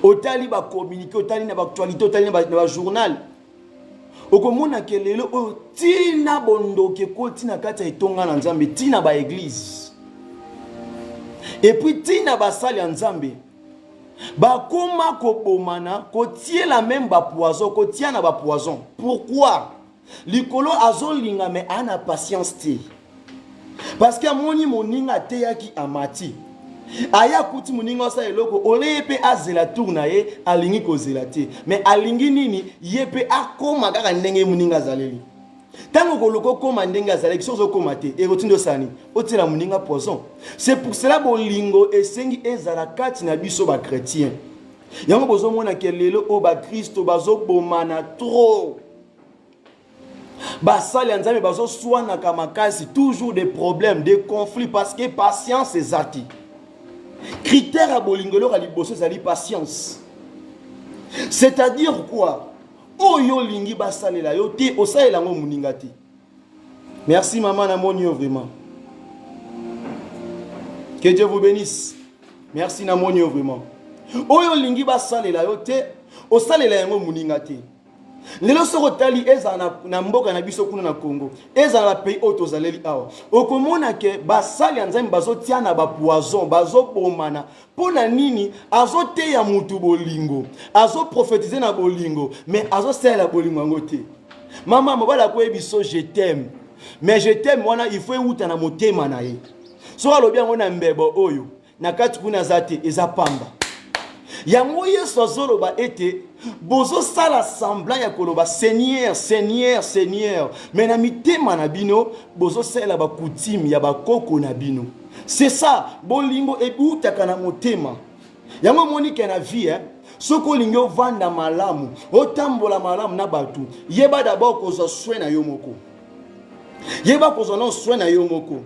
Otali ba communiquer, otali na ba actualité, otali na ba journal. Okomona ke lelo o tina bondoke ko tina kata etonga na Nzambe, tina ba église. Et puis tina ba sali ya Nzambe. Ba koma ko bomana, ko tie la même ba poison, ko tia na ba poison. Pourquoi? Likolo azolinga me ana patience te. Parce que moni moninga te yaki amati. Aya kuti muninga sa eloko ole yepe azela tourna ye alingi ko zelate mais alingi nini yepe akoma kaka ndenge muninga zaleli tango koloko koma ndenge azaleki sozo komate e rotindo sani otela muninga poison. C'est pour cela bolingo esengi ezala kati na biso ba chrétien yango bozo mona ke lelo o ba Kristo bazo bomana trop basali ya Nzambe bazo swana kamakasi toujours des problèmes des conflits parce que patience ezati. Critère à bolingolo à liboso zali patience. C'est-à-dire quoi? Oyo lingi basalela yo te osalela ngo muninga te. Merci maman na monio vraiment. Que Dieu vous bénisse. Merci na monio vraiment. Oyo lingi basalela yo te osalela ngo muninga te. Lelo soko tali eza na mboka na biso kuna na Congo. Eza na pays otozaleli awa. Okomona ke basali ya Nzambe bazotia na ba poison, bazobomana. Pona nini azote ya mutu bolingo, azo prophétiser na bolingo, mais azo sela bolingo ngote. Maman mobala ko ebiso je t'aime. Mais je t'aime wana il faut uta na motema na ye. So alobi ngona mbebo oyo na kati kuna zate eza pamba. Yango Yesu azoloba ete bozo sala semblant ya koloba Seigneur Seigneur Seigneur mais na mitema na bino bozo sala ba coutume ya ba koko na bino. C'est ça bolingo ebutaka na motema. Yango monike na vie soko lingo vanda malamu otambola malamu na batu yeba d'abord kozo soin na yo moko. Yeba kozo non soin na yo moko.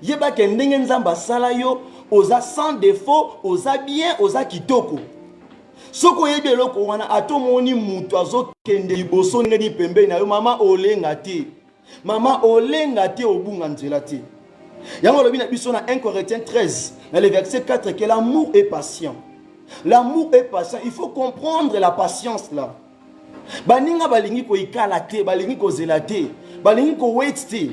Yeba ke ndenge Nzamba sala yo oza sans défaut, oza bien, oza kitoko. Soko yebe loko wana atomoni mutu azokende liboso ngeni pembe na yo mama olenga te. Mama olenga te obunga nzela te. Yango lobi na biso na 1 Corinthiens 13 dans le verset 4 que l'amour est patient. L'amour est patient, il faut comprendre la patience là. Baninga balingi ko ikala te, balingi ko zela te, balingi ko wait te.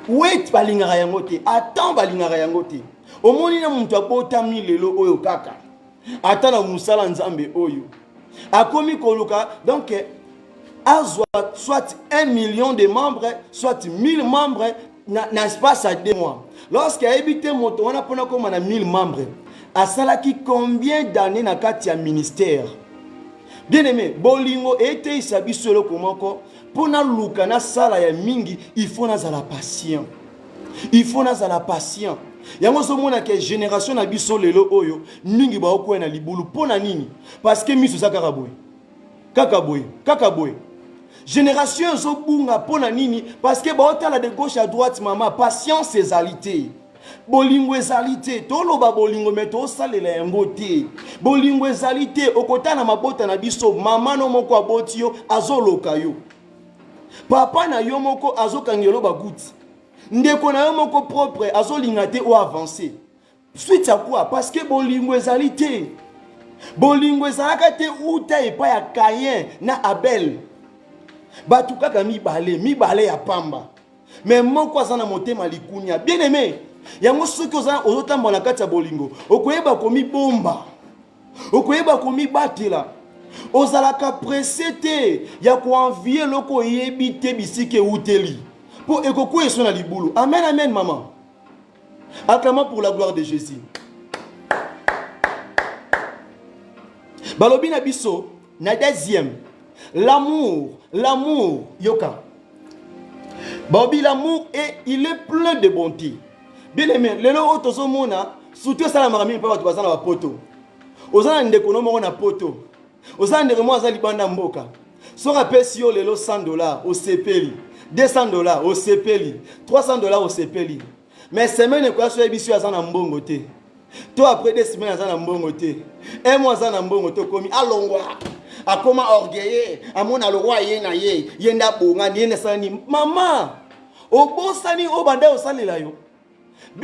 wait balingaka yango te, attends balingaka yango te. Omoni na muntu abotami lelo oyo kaka. Ata na musala nzambe oyo. Akomi koluka donc soit 1 million de membres, soit 1000 membres n'espace à 2 mois. Lorsqu'il a habité moto, on a comme 1000 membres. A cela qui combien d'années na kati ya ministère? Bien aimé, bolingo était isabi solo komoko pour na luka na sala ya mingi, il faut na la patient. Il faut na la patient. Yango so mona ke génération na biso lelo oyo mingi ba okwe na libulu pona nini? Parce que miso za kakaboy. Kakaboy. Génération zo bunga pona nini? Parce que ba otala de gauche à droite maman, patience ezalité. Bolingo ezalité, toloba bolingo meto salela yango te. Bolingo ezalité, okota na mabota na biso, mama no moko aboti yo azoloka yo. Papa na yo moko azokangelo baguti. Ndeko na yo moko propre azolinga te ou avancer. Suite à quoi? Parce que bolingo ezalité. Bolingo ezalaka te uta epa ya Caïn na Abel. Batu kaka mibale ya pamba. Mais moko azana motema likunya. Bien aimé. Yango soki ozotamba na kati ya bolingo okoyeba komi bomba okoyeba komi batela ozalaka pressé te ya koenvier loko yebi te bisike uteli po ekoko eso na libulu. Amen, amen, maman. Acclamons pour la gloire de Jésus. Balobi na biso na deuxième, l'amour yoka. Balobi l'amour et il est plein de bonté. Bien aimé, le lo otozo mona, surtout ça la marami pas tu bazana ba poto. Ozana ndeko no mo na poto. Ozana ndeko mo azali banda mboka. So rappelle si yo lelo $100 au CPLI, $200 au CPLI, $300 au CPLI. Mais semaine quoi so ebisu azana mbongo te. To après 2 semaines azana mbongo te. Un mois azana mbongo to komi alongwa. Akoma orgueillé, amona le roi ye na ye, yenda bonga ni sani. Mama, obosani obanda osalela yo.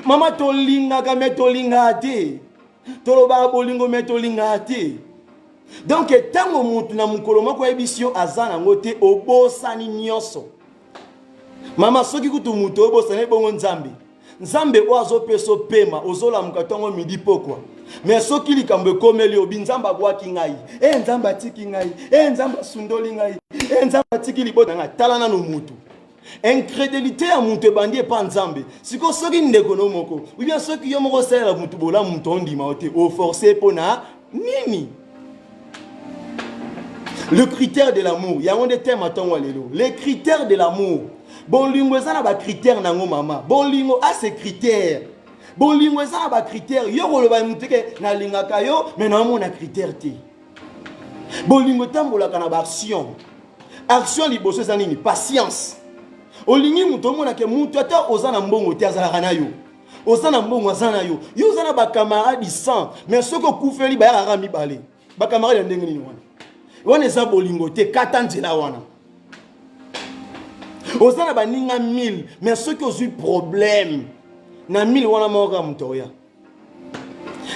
Mama tolinga kame tolinga te. Toloba bolingo me tolinga te. Donc tango mutu na mukolo moko ebisio azana ngote obosani nyonso. Mama soki kutu mutu obosani bongo nzambe. Nzambe oazo peso pema ozola mukatongo midi pokwa. Mais soki likambo komeli obinzamba bwaki ngai. Nzamba tiki ngai. Nzamba sundoli ngai. Nzamba tiki libota ngai. Talana no mutu. Incrédulité à mutu bandi pa nzambe. Siko soki ndeko no moko. Ou bien soki yo moko sala mutu bola mutu ondima ote o forcer pona nini. Le critère de l'amour. Il y a un des thèmes à ton walelo. Les critères de l'amour. Bolingo ça na ba critère nango mama. Bolingo a ses critères. Bolingo ça na ba critère. Yo ko lo ba mutu ke na lingaka yo mais na mo na critère te. Bolingo tambola kana ba action. Action liboso ça nini? Patience. Olingi mutu mona ke mutu ata ozana mbongo te azala kana yo. Ozana mbongo azana yo. Yo ozana ba camarade sang mais soko kufeli ba yaka mibale. Ba camarade ndenge nini wana. Wana eza bolingo te kata nzela wana. Ozana ba ninga 1000 mais soki ozui problème na 1000 wana moka mutoya.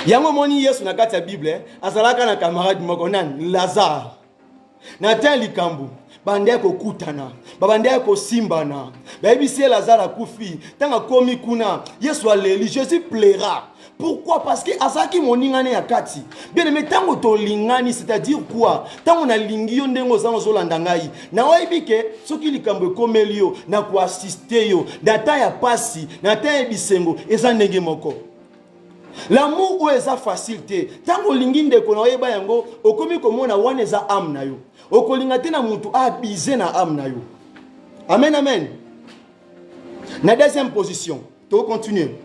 Yango moni Yesu na kati ya Bible azalaka na camarade moko nani Lazare. Na tel likambu bande ko kutana babande ko simbana babisi Lazare akufi tanga komi kuna Yesu aleli Jésus plaira. Pourquoi? Parce que azaki moningane ya kati. Bien aimé tango to lingani c'est-à-dire quoi? Tango na lingi yo ndengo zango zolanda ngai. Na oibike soki likambo komeli yo na ko assister yo data ya pasi na ta ya bisengo eza ndenge moko. L'amour ou eza facilité. Tango lingi ndeko na oyeba yango okomi komona wana eza âme na yo. Okolinga te na mutu abize na âme na yo. Amen, amen. Na deuxième position, to continuer.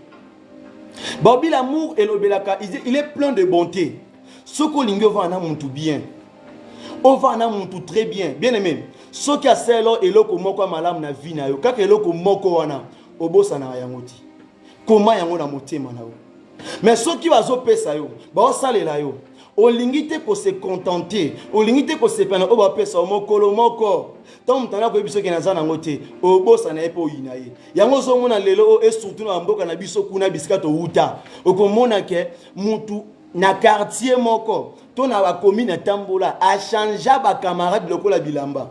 Bobby l'amour et l'obelaka, il est plein de bonté. Ce que l'ingé va en tout bien. On va en tout très bien. Bien aimé. Ce qui a celo et loko moko malam na vie na yo. Kaka loko moko wana obosa na yangoti. Comment yango na motema na yo. Mais ce qui va zo pesa yo, ba osalela yo. Olingite ko se contenter, olingite ko se pena oba pesa mokolo moko. Tant mutana ko biso ke na zana ngote, obosa na epo yina ye. Yango zo mona lelo et surtout na mboka na biso kuna biskato uta. Okomona ke mutu na quartier moko, to na ba commune tambola a changea ba camarade lokola bilamba.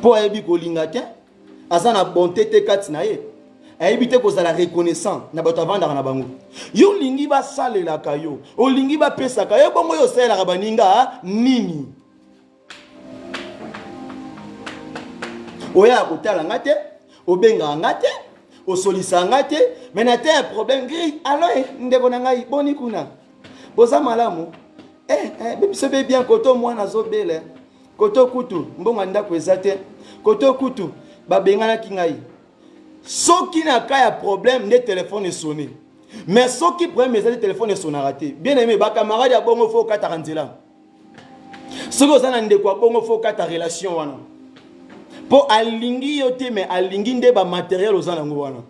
Po ebi ko lingate, azana bonté te kati na ye. aibite ko la reconnaissant na bato avanda na bango yo lingi ba salela kayo o lingi ba pesa kayo bongo yo sala ka baninga nini oya kotala ngate obenga ngate osolisa ngate mais na te un problème gris alors ndeko na ngai boni kuna boza malamu biso be bien koto mwana zo bele koto kutu mbonga ndako ezate koto kutu babengana kingai soki na ka ya problème nde téléphone sonné mais soki problème ezate téléphone sonné raté bien aimé ba camarade ya bongo fo kata nzela soki ozana ndeko ya bongo fo kata relation wana po alingi yo te mais alingi nde ba matériel ozana ngo wana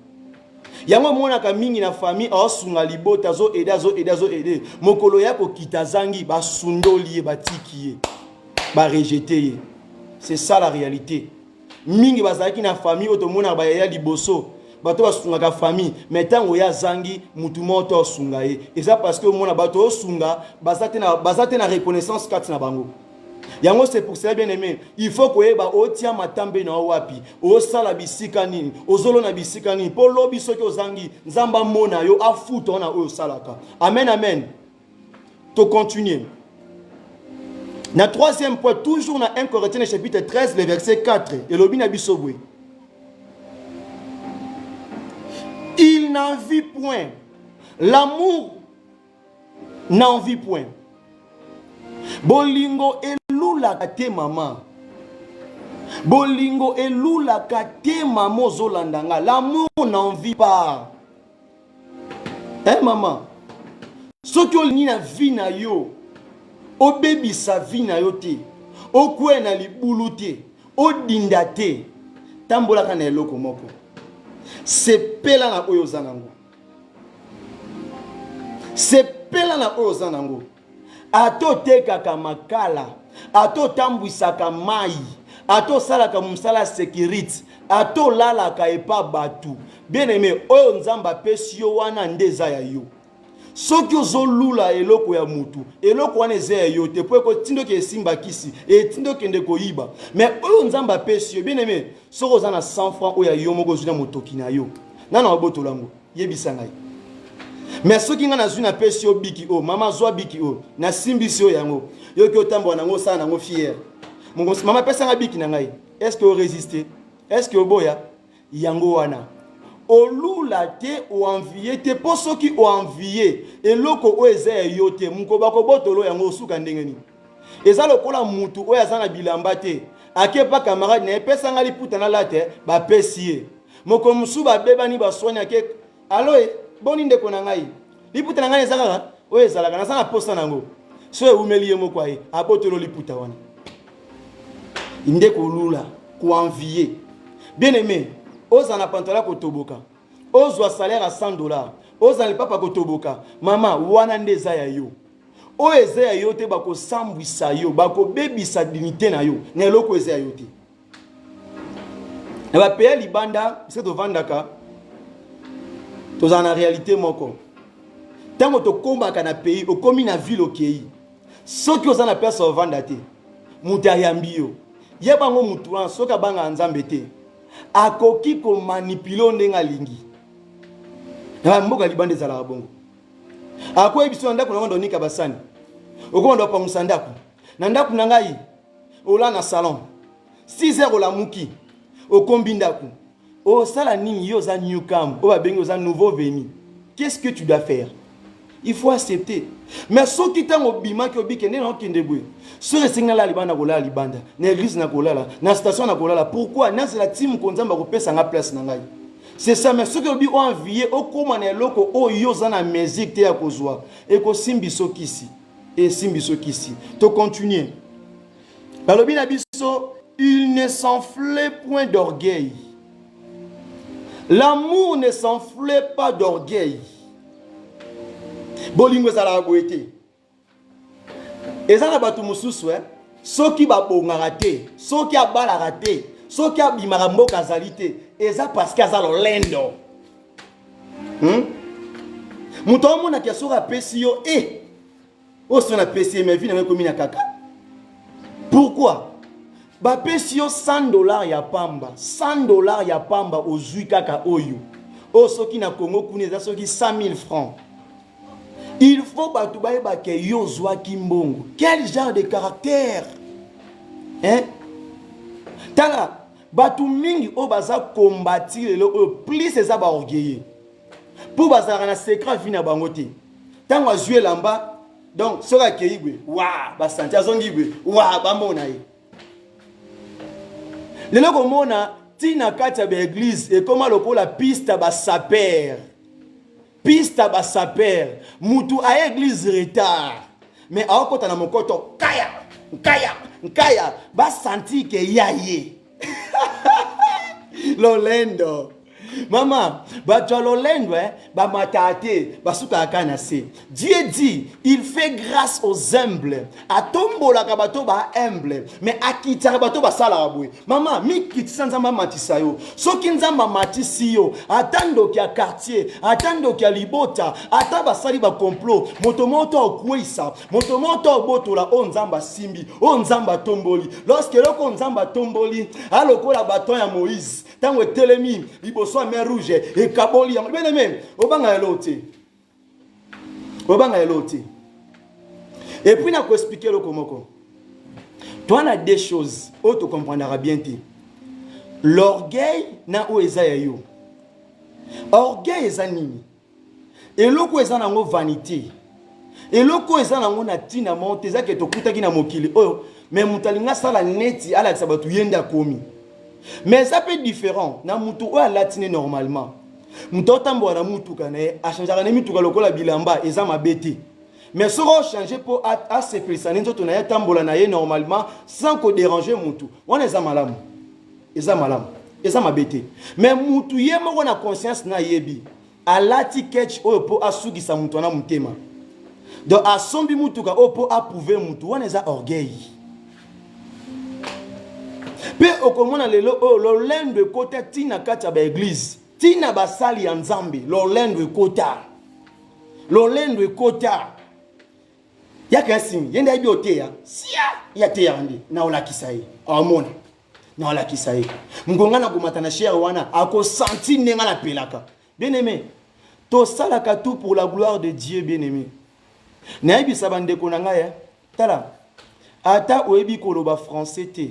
yango monaka mingi na famille osunga libota zo aider mokolo ya ko kitazangi ba sundoli ba tiki ba rejeter c'est ça la réalité mingi bazaki na famille otomona ba ya liboso bato basunga ka famille mais tango ya zangi mutu moto osunga ye et ça parce que mona bato osunga bazate na reconnaissance kati na bango yango c'est pour ça bien aimé il faut que ba otia matambe na wapi o sala bisika nini ozolo na bisika nini po lobi soki ozangi nzamba mona yo afuta na o salaka amen amen to continuer na troisième point toujours na 1 Corinthiens chapitre 13 le verset 4 et lobi na bisobwe il n'en vit point l'amour n'en vit point bolingo elula kate mama bolingo elula kate mama zolandanga l'amour n'en vit pas maman soki olingi na vie na yo obebisa vie na yo te okwe na libulu te odinda te tambolaka na eloko moko sepela na oyo zanango sepela na oyo zanango ato tekaka makala ato tambwisaka mai ato salaka musala sécurité ato lalaka epa batu bien aimé oyo nzamba pesi yo wana ndeza ya yo soki ozolula eloko ya mutu eloko wana eza ya yo te po eko tindo ke simba kisi et tindo kende koyiba mais oyo nzamba pesi yo bien aimé soko oza na 100 francs oyo ya yo moko ozwi na motoki na yo nana wabotolango yebisa ngai mais soki nga nazwi na pesi yo biki o mama zwa biki o na simbisi yo yango yoki otambola nango osala nango fier mama pesa nga biki na ngai est-ce que o résister est-ce que oboya yango wana olula te o envier te po soki o envier eloko o eza yo te muko bakobotolo yango osuka ndenge nini eza lokola mutu oyo aza na bilamba te akepa camarade na pesa nga liputa na late ba pesi ye moko musu ba bebani ba sonya ke aloe boni ndeko na ngai liputa na ngai ezaka oyo ezalaka na sana posta nango so eumeli ye moko aye abotolo liputa wana ndeko lula ko envier bien aimé oza na pantola kotoboka ozwa salaire à $100 oza le papa kotoboka mama wana ndeza ya yo oyo eza ya yo te bakosambwisa yo bakobebisa dignité na yo na eloko eza ya yo te na bapeya libanda se tovandaka toza na réalité moko tango tokombaka na pays okomi na ville okei soki oza na place ovanda te mutu ayambi yo ye bango mutu wana soki abanga nzambe te akoki komanipule ndenge alingi na mboka libanda ezalaka bongo akoyebiso na ndako na ngo nika basani okondo pangusa ndako na ndako na ngai ola na salon 6 heures olamuki okombi ndako osala nini yo za newcam o babengi oza nouveau venu qu'est-ce que tu dois faire il faut accepter mais soki tango bimaki obike ndenge okende boye so esenga la libanda kolala libanda na église na kolala na station na kolala pourquoi na c'est la team konzamba kopesa nga place na ngai c'est ça mais soki obi o envier okoma na eloko oyo za na musique te ya kozwa e ko simbiso kisi et simbiso kisi to continuer balobi na biso il ne s'enfle point d'orgueil l'amour ne s'enfle pas d'orgueil bolingo ezalaka boye te eza na bato mosusu soki babongaka te soki abalaka te soki abimaka mboka azali te eza parce que aza lolendo moto omonaki soki apesi yo oyo soki napesi ye mais vi nango ekomi na kaka pourquoi bapesi yo $100 ya pamba $100 ya pamba ozwi kaka oyo Oh, ceux qui na Congo, kuna ceux qui 100 000 francs. Il faut que yo zwa kimbongo. Quel genre de caractère? Hein? Tala, batu mingi o baza combattre le plus eza ba orgueilleux. Pour baza na secret vina bangote. Tango azue lamba, donc soka keigwe, wa ba santi azongibwe, wa ba mona ye. Lelo ko mona tina kati ba église et comment lokola piste ba saper. Piste ba saper, mutu a église retard. Mais a okota na mokoto nkaya ba santi ke yaye. Lolendo. Maman, bato lolendo ba matate, basuka akanase. Dieu dit, il fait grâce aux humbles. Atombola ka bato ba humble, mais akita bato ba sala abwe. Maman, mi kitisa nzamba matisa yo. Soki nzamba matisi yo, atando ki a quartier, atando ki a libota, ataba sali ba complot, motomoto okwisa, motomoto botola o nzamba simbi, o nzamba tomboli. Lorsque loko nzamba tomboli, alokola baton ya Moïse, tango telemi, liboso mer rouge et kaboli bien aimé obanga elote et puis na ko expliquer le komoko toi on a des choses où tu comprendras bien l'orgueil na o eza yo orgueil eza nini eloko eza nango vanité eloko eza nango na tina monte eza ke to kutaki na mokili oyo mais mutalinga sala neti ala sabatu yenda komi. Mais ça peut être différent. Na mutu o latine normalement. Mutu tambo na mutu kanae a changer na mutu lokola bilamba eza mabete. Mais ça va changer pour à se présaner nzoto na tambola na ye normalement sans ko déranger mutu. On eza malamu. Eza malamu. Eza mabete. Mais mutu ye moko na conscience na yebi. Alati catch o po asugisa mutu na mutema. Donc a sombi mutu ka o po approuver mutu. On eza orgueil. Pe okomona lelo lolendo kota tina kati ba église tina basali ya nzambe lolendo kota ya kasi yenda biote ya sia ya te yandi na olakisa ye amona na olakisa ye ngonga na komata na cher wana ako senti nenga na pelaka bien aimé to salaka tout pour la gloire de Dieu bien aimé na yebisa bande konanga ya tala ata oyebi koloba français te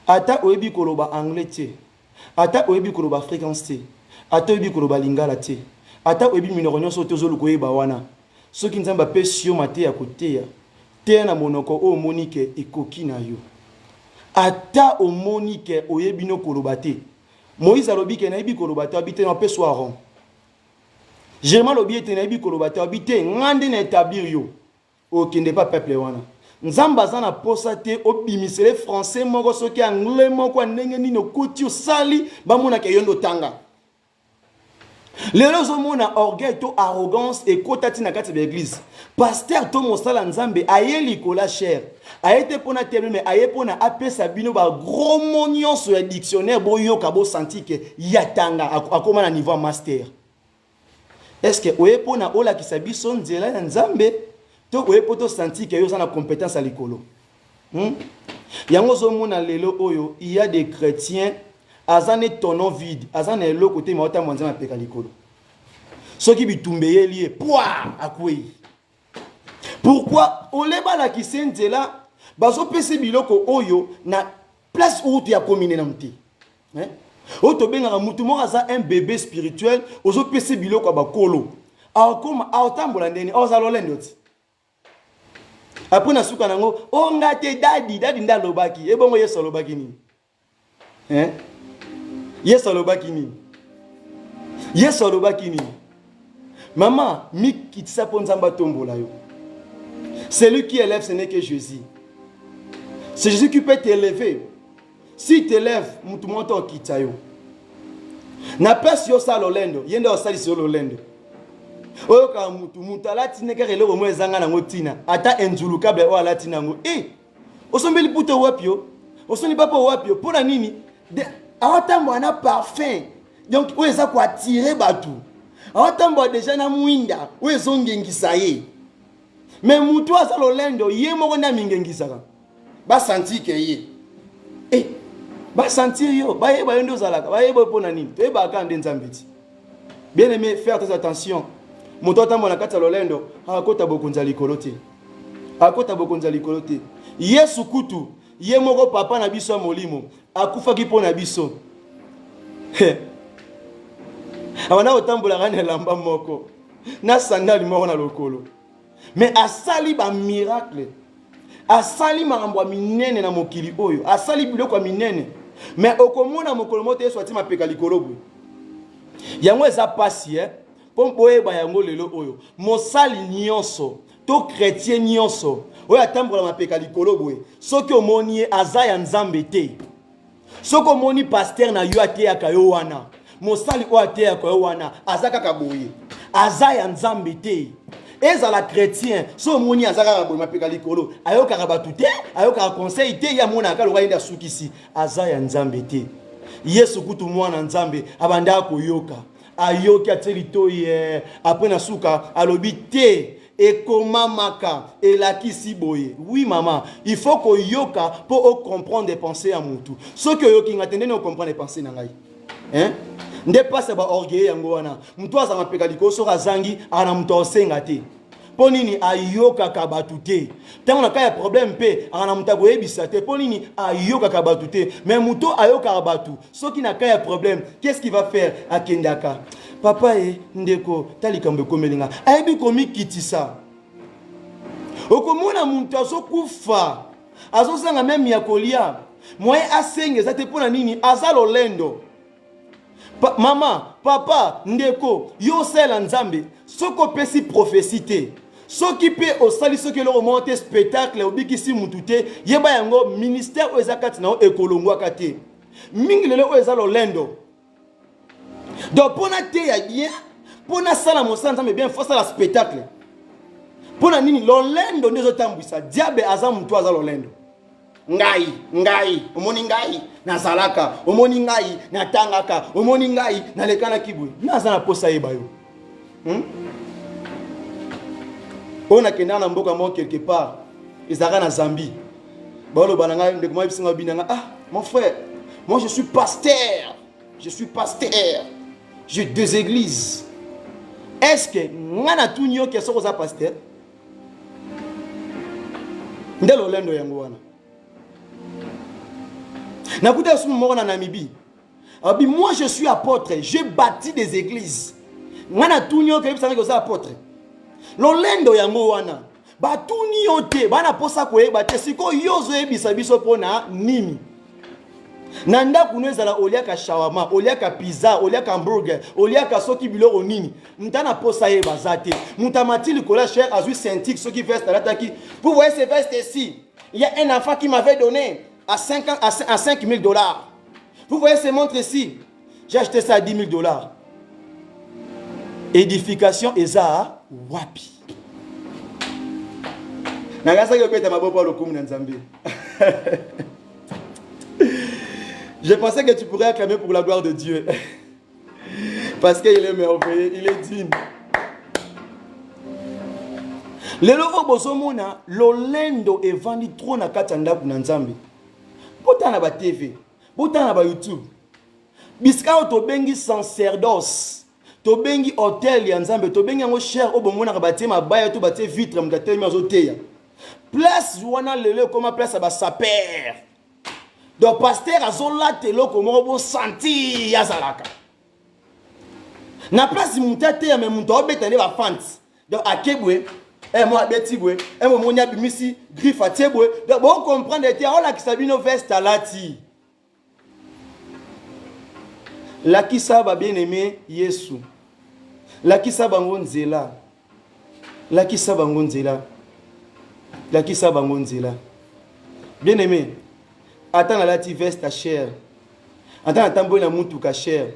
ata oyebi koloba anglais te ata oyebi koloba africain te ata oyebi koloba lingala te ata oyebi minoko nyonso te ozoluka oyeba wana soki nzambe pe sio mate ya koteya te na monoko o monike ekoki na yo ata o monike oyebi no koloba te Moïse alobi ke na yebi koloba te habite na pe soiron Jérémie alobi ete na yebi koloba te habite ngande na établir yo okende pas peuple wana nzamba zana posa te obimisele français moko soki anglais moko ndenge nino kuti osali bamona ke yondo tanga lelo zo mona orgueil to arrogance et kotati na kati de l'église pasteur to mosala nzambe aye likola cher ayete pona tebe mais aye pona apesa bino ba gros monion sur le dictionnaire boyoka bo senti ke yatanga akoma na niveau master est-ce que oye pona ola kisabiso nzela na nzambe to oye poto senti ke yo za na compétence à likolo yango zo mona lelo oyo il y a des chrétiens azane tono vide azane le côté maota mwanza mapeka likolo soki bitumbeye lié poa akwei pourquoi oleba la kisenzela bazo pese biloko oyo na place où tu as combiné na mti hein o to benga mutu mo aza un bébé spirituel ozo pese biloko bakolo akoma aotambola ndeni ozalolendo ti après na suka nango o ngate dadi ndalobaki ebongo yeso lobaki nini hein yeso lobaki nini yeso lobaki nini maman mi kitisa po nzamba tombola yo celui qui élève ce n'est que Jésus c'est Jésus qui peut t'élever si t'élève mutu monto kitayo na pesi yo sa lolendo yende osali si lolendo oyo ka mutu alati neka reloko mo ezanga nango tina ata enzulukable o alati nango osombeli puto wapio osoni papa wapio pona nini awatambo ana parfum donc oyo eza ko attirer batu awatambo déjà na mwinda oyo ezongengisa ye mais mutu aza lolendo ye moko na mingengisaka ba sentir ke ye ba sentir yo ba yeba ndo zalaka ba yeba pona nini to yeba ka nde nzambeti Bien aimé, faire très attention. Moto mon akata lolendo, akota bokonza likolo te. Akota bokonza likolo te. Yesu kutu, ye moko papa na biso molimo, akufaki po na biso. Awana otambola ngane lamba moko. Na sandali moko na lokolo. Mais asali ba miracle. Asali makambo minene na mokili oyo. Asali biloko minene. Mais okomona mokolo moto Yesu atima peka likolo bwe. Yango eza pasi pompo eba yango lelo oyo. Mosali nyonso, to chrétien nyonso, oyo atambola mapeka likolo bwe. Soki omoni aza ya nzambe te. Soki omoni pasteur na yo ateyaka yo wana. Mosali o ateyaka yo wana, aza kaka boye. Aza ya nzambe te. Ezala chrétien, so omoni aza kaka boye mapeka likolo, ayokaka batu te, ayokaka conseil te, ya mona akaloka yenda sukisi, aza ya nzambe te. Yesu kutu mwana nzambe abanda koyoka. Ayoki ateli toye après na suka alobi te ekomamaka elakisi boye. Oui maman, il faut que yoka pour comprendre des pensées à mutu. Ce que yoki ngatende ne comprendre des pensées na ngai. Hein? Nde passe ba orgueil yango wana. Mutu aza mapeka likoso razangi ana mutu osenga te. Ponini ayoka kabatu te. Tango na kaya problème pe ana mutu boyebisa te. Ponini ayoka kabatu te. Mais mutu ayoka kabatu. Soki na kaya problème, qu'est-ce qu'il va faire akendaka? Papa ndeko talikambe komelinga. Ayebi komi kitisa. Okomona mutu azokufa. Azosanga même ya kolia. Moye asenge za te pona nini azalo lendo. Mama, papa, ndeko, yo sela nzambe, soko pesi prophétie. Soki pe osali soki lo monte spectacle obikisi mutute, yeba yango ministère o ezakati na ekolongwa kate. Mingi lelo o ezalo lendo. Donc pona te ya bien, pona sala mosala nzambe bien faut sala spectacle. Pona nini lo lendo ndezo tambwisa, diable aza mutu azalo lendo. Ngai, omoni ngai na zalaka, omoni ngai na tangaka, omoni ngai na lekana kibwe. Naza na posa yeba yo. On a kenda na mboka mo quelque part, ezaka na Zambie. Balo bananga ndeko ma bisinga binanga, ah, mon frère, moi je suis pasteur. J'ai 2 églises. Est-ce que ngana tunyo ke soko za pasteur? Ndelo lendo yango wana. Nakuta sou moko na Namibie. Abi moi je suis apôtre, j'ai bâti des églises. Ngana tunyo ke bisanga ko za apôtre. Lolendo yango wana. Ba tunyo te, bana posa ko yeba te siko yozo yebisa biso pona nini. Nanda kuneza la oliaka shawarma, oliaka pizza, oliaka hamburger, oliaka soki biloko nini. Mtana posa yeba zate. Mutamati likola cher azui synthique soki veste la taki. Vous voyez ces vestes ici. Il y a un enfant qui m'avait donné à 5 000 $. Vous voyez ces montres ici. J'ai acheté ça à 10 000 $. Édification eza wapi. Nagasa yo peta mabopo lokumu na Nzambe. Je pensais que tu pourrais acclamer pour la gloire de Dieu. Parce qu'il est merveilleux, il est digne. Le lovo bosomona lolendo evandi trop na katanda kuna Nzambe. Bota na ba TV, bota na ba YouTube. Biska to bengi sacerdoce, to bengi hotel ya Nzambe, to bengi ngo cher obomona ka batie mabaya to batie vitre mtatemi azoteya. Place wana lele comme place ba saper. Donc pasteur azola telo comme bon senti yazalaka. Na place mutate ya memuntu obetane ba fans. Donc akebwe moi betibwe mo monya bimisi griffe atebwe. Donc bon comprendre te on la kisabino veste alati. La kisaba bien aimé Yesu. La kisaba ngonzela. La kisaba ngonzela. La kisaba ngonzela. Bien aimé. Attends la lati veste à cher. Attends tambo na mutu ka cher.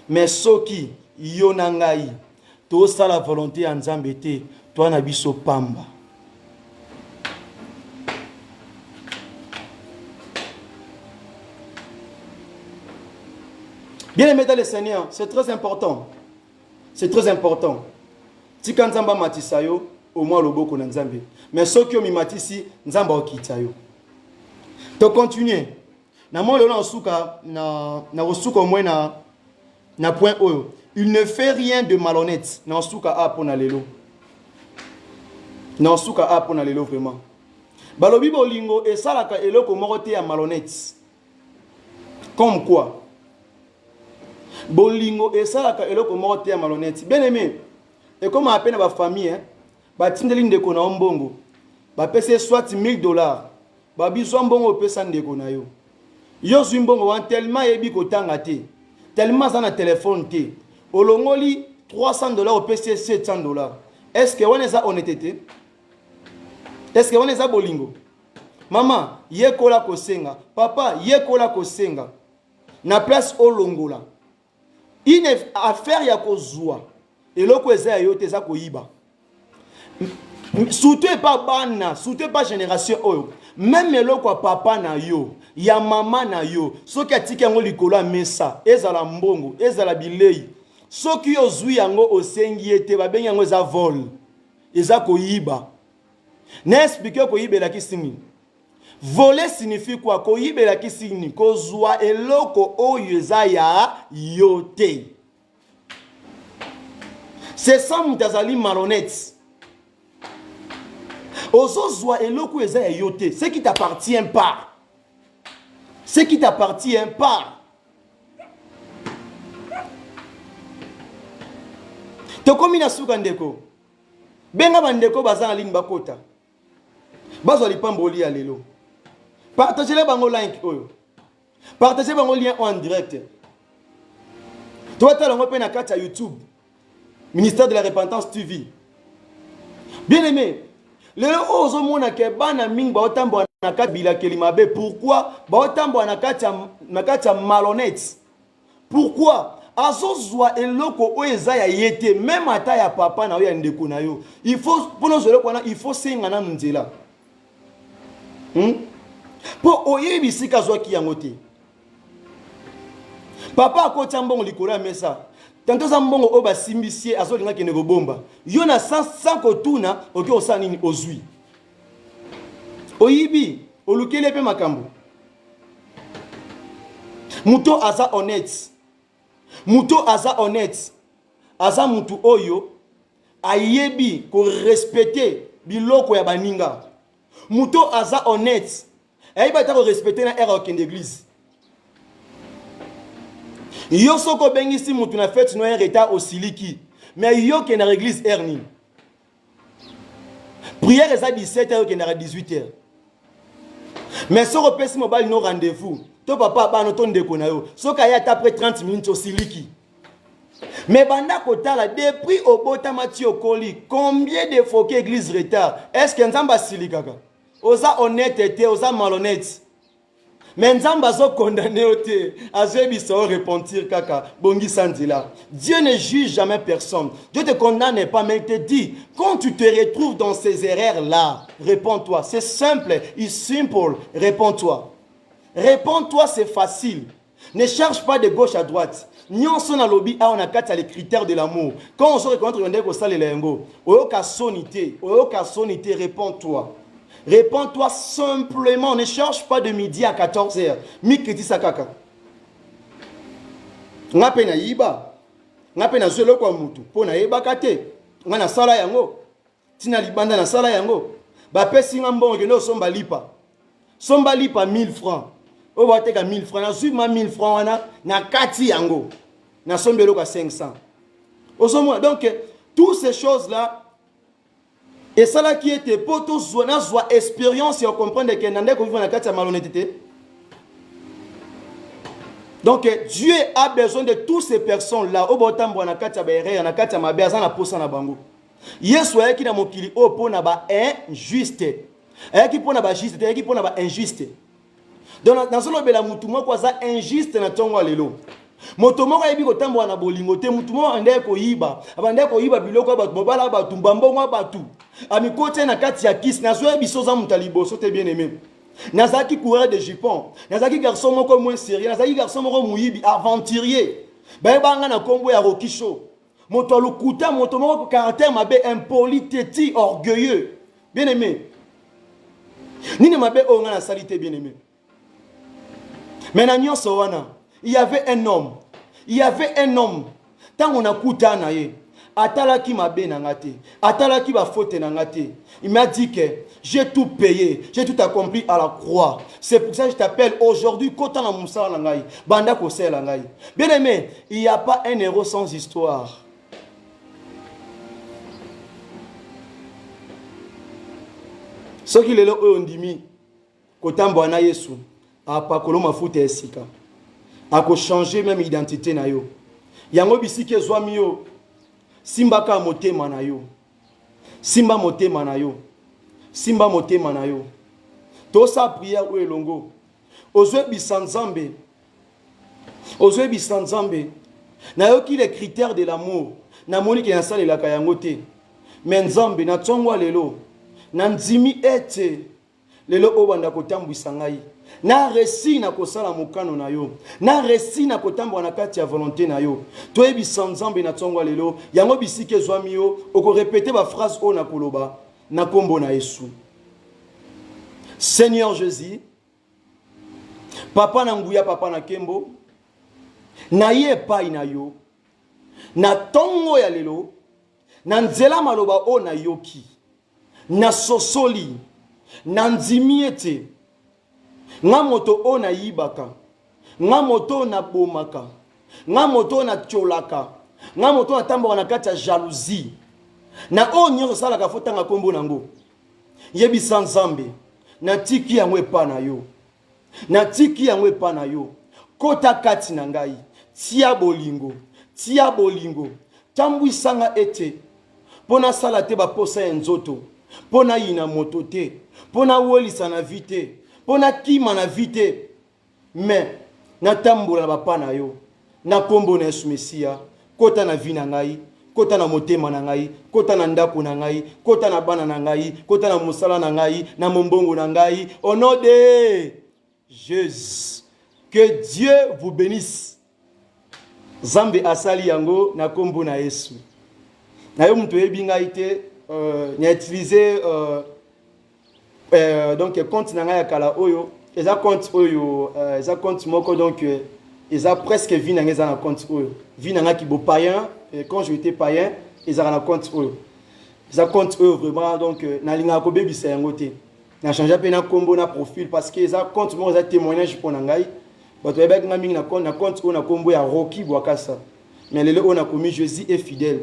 Mais soki yonangai to sa la volonté en Nzambe te, toi na biso pamba. Bien aimé dans le Seigneur, c'est très important. C'est très important. Si quand Nzamba matisa yo, au moins loboko na Nzambe. Mais soki yo mi matisi, Nzamba okita yo. To continuer. Na mo lelo na suka na rosuka au moins na point oyo. il ne fait rien de malhonnête. Non, souka a pour lelo. Non, souka a pour lelo vraiment. Balobi bolingo et salaka eloko morote ya malhonnête. Comme quoi? Bolingo et salaka eloko morote ya malhonnête. Bien aimé. Et comme à peine ma famille, hein, ba tindeli ndeko na mbongo. Ba pese soit $1000. Ba biso mbongo pesa ndeko na yo. Yo zumbongo wan tellement yebi ko tanga te. Tellement ça na téléphone te. Olongoli $300 au PC $700. Est-ce que on est ça honnêteté? Est-ce que on est ça bolingo? Maman, yekola kosenga. Papa, yekola kosenga. Na place olongola. Une affaire ya kozwa. Eloko eza yo te za koyiba. Surtout pas bana, surtout pas génération oyo. Même eloko papa na yo, ya mama na yo, soki atiki yango likolo mesa, ezala mbongo, ezala bilei. Soki yo zwi yango osengi ete babengi yango eza vol. Eza koyiba. Na expliquer koyibela kisini. Voler signifie quoi? Koyibela kisini, kozwa eloko oyo eza ya yote. C'est ça mutazali malhonnête. Ozozwa eloko eza ya yote, ce qui t'appartient pas. Ce qui t'appartient pas. Tokomi na suka ndeko. Benga bandeko baza na ligne bakota. Bazwa lipamboli ya lelo. Partagez le bango link oyo. Partagez bango lien en direct. Toi t'as l'envoi na kata YouTube. Ministère de la Repentance TV. Bien aimé, le ozo mona ke bana ming ba otambo na kata bila kelimabe. Pourquoi? Ba otambo na kata malhonnête. Pourquoi? Azozwa eloko oeza ya yete même ata ya papa na yo ya ndeko na yo. Il faut pour nous il faut singa na nzela. Pour oyebi sika zwa ki yango te. Papa akoti mbongo likolo ya mesa. Tanto za mbongo oba simbisie azolinga kene go bomba. Yo na sans kotuna oki osana nini ozwi. Oyibi olukele pe makambo. Muto aza honnête. Muto aza honnête. Aza mutu oyo ayebi ko respecter biloko ya baninga. Muto aza honnête. Ayebi ta ko respecter na era okende église. Yo soko bengisi mutu na fête no retard au siliki. Mais yo ke na église erni. Prière eza 17h ke na 18h. Mais soko pesi mobile no rendez-vous. To papa ba no ton ndeko na yo. Soka ya après 30 minutes au siliki. Mais banda kotala depuis au bota Mathieu Koli, combien de fois que église retard? Est-ce que nzamba silikaka? Oza honnêteté, oza malhonnête. Mais nzamba zo condamné ote, azebi so repentir kaka, bongi sandila. Dieu ne juge jamais personne. Dieu te condamne pas, mais il te dit, quand tu te retrouves dans ces erreurs-là, réponds-toi. C'est simple, it's simple, réponds-toi. Réponds-toi, c'est facile. Ne cherche pas de gauche à droite. Nyonso na lobby a on a quatre les critères de l'amour. Quand on se rencontre on dit que ça les lengo. Oyoka sonité, réponds-toi. Réponds-toi simplement, ne cherche pas de midi à 14h. Mi kriti sakaka. Ngape na yiba. Ngape na zelo kwa mutu. Po na yeba kate. Nga na sala yango. Tina libanda na sala yango. Ba pesi ngambongo ke no somba lipa. Somba lipa 1000 francs. On va te 1000 francs. Na zui ma 1000 francs wana na kati yango. Na sombelo ka 500. Osomo donc toutes ces choses là et ça là qui était pour tous zona soit expérience et on comprend que nande ko vivre na kati ya malhonnêteté. Donc Dieu a besoin de toutes ces personnes là au botambo na kati ya bere na kati ya mabe azana posa na bango. Yesu ayaki na mokili o pona ba injuste. Ayaki pona ba juste, ayaki pona ba injuste. Donc dans ce lobela mutu moko aza injuste na tongo lelo. Moto moko yebi kotambo na bolingo te mutu moko ande ko yiba. Abande ko yiba biloko ba mobala ba tumbambo mwa batu. Ami kote na kati ya kis na zo biso za mutalibo so te bien aimé. Nazaki coureur de jupon. Nazaki garçon moko moins sérieux. Nazaki garçon moko muyibi aventurier. Ba banga na kombo ya Rokisho. Moto lukuta moto moko caractère mabe impoli teti orgueilleux. Bien aimé. Nini mabe onga na salité bien aimé. Mais na nyonso wana, il y avait un homme. Il y avait un homme. Tant on a kuta na ye, atalaki mabe na ngate, atalaki ba faute na ngate. Il m'a dit que j'ai tout payé, j'ai tout accompli à la croix. C'est pour ça que je t'appelle aujourd'hui, Kota na Moussa na ngai, Banda Kose la ngai. Bien aimé, il n'y a pas un héros sans histoire. Ce qui est là, on dit, Kotambo na Yesu, a pas koloma foute esika. A ko changer même identité na yo. Yango bisike zwami yo. Simba ka motema na yo. Simba motema na yo. Simba motema na yo. Tosa prière ou elongo. Ozwe bisanzambe. Ozwe bisanzambe. Na yo ki les critères de l'amour. Na moni ki nasale la kayangote. Menzambe na tsongwa lelo. Na nzimi ete. Lelo obanda kotambwisa ngai. Na resi na kosala mokano na yo. Na resi na kotambwa na kati ya volonté na yo. Toyebi sanzambe na tsongwa lelo. Yango bisike zwami yo. Oko répéter ba phrase o na koloba. Na kombo na Yesu. Seigneur Jésus. Papa na nguya papa na kembo. Na ye pai na yo. Na tongo ya lelo. Na nzela maloba o na yoki. Na sosoli. Na nzimi ete. Nga moto o na yibaka. Nga moto na bomaka. Nga moto na tcholaka. Nga moto na tamboka na kati ya jalousie. Na o nyonso salaka fotanga kombo nango. Yebi sanzambe. Na tiki yango epa na yo. Na tiki yango epa na yo. Kota kati na ngai. Tia bolingo. Tia bolingo. Tambwisanga ete. Pona sala te ba posa ya nzoto. Pona yina moto te. Pona wolisa na vite. Pona kima na vite. Mais na tambola na bapa na yo. Na kombo na Yesu Mesia. Kota na vi na ngai. Kota na motema na ngai. Kota na ndako na ngai. Kota na bana na ngai. Kota na mosala na ngai. Na mombongo na ngai. Au nom de Jésus. Que Dieu vous bénisse. Zambe asali yango na kombo na Yesu. Na yo mtu yebi ngai te. N'a utilisé donc compte na ngai ya kala oyo. Eza compte oyo. Eza compte moko donc. Eza presque vie na ngai na compte oyo. Vie na ngai ki bo païen. Quand j'étais païen. Eza na compte oyo. Eza compte oyo vraiment donc. Na linga ko bebisa yango te. Na changer pe na kombo na profil. Parce que eza compte moko eza témoignage pour na ngai. Bato yebek nga mingi na compte oyo na kombo ya Rocky Bwakasa. Mais lelo oyo na komi Jésus est fidèle.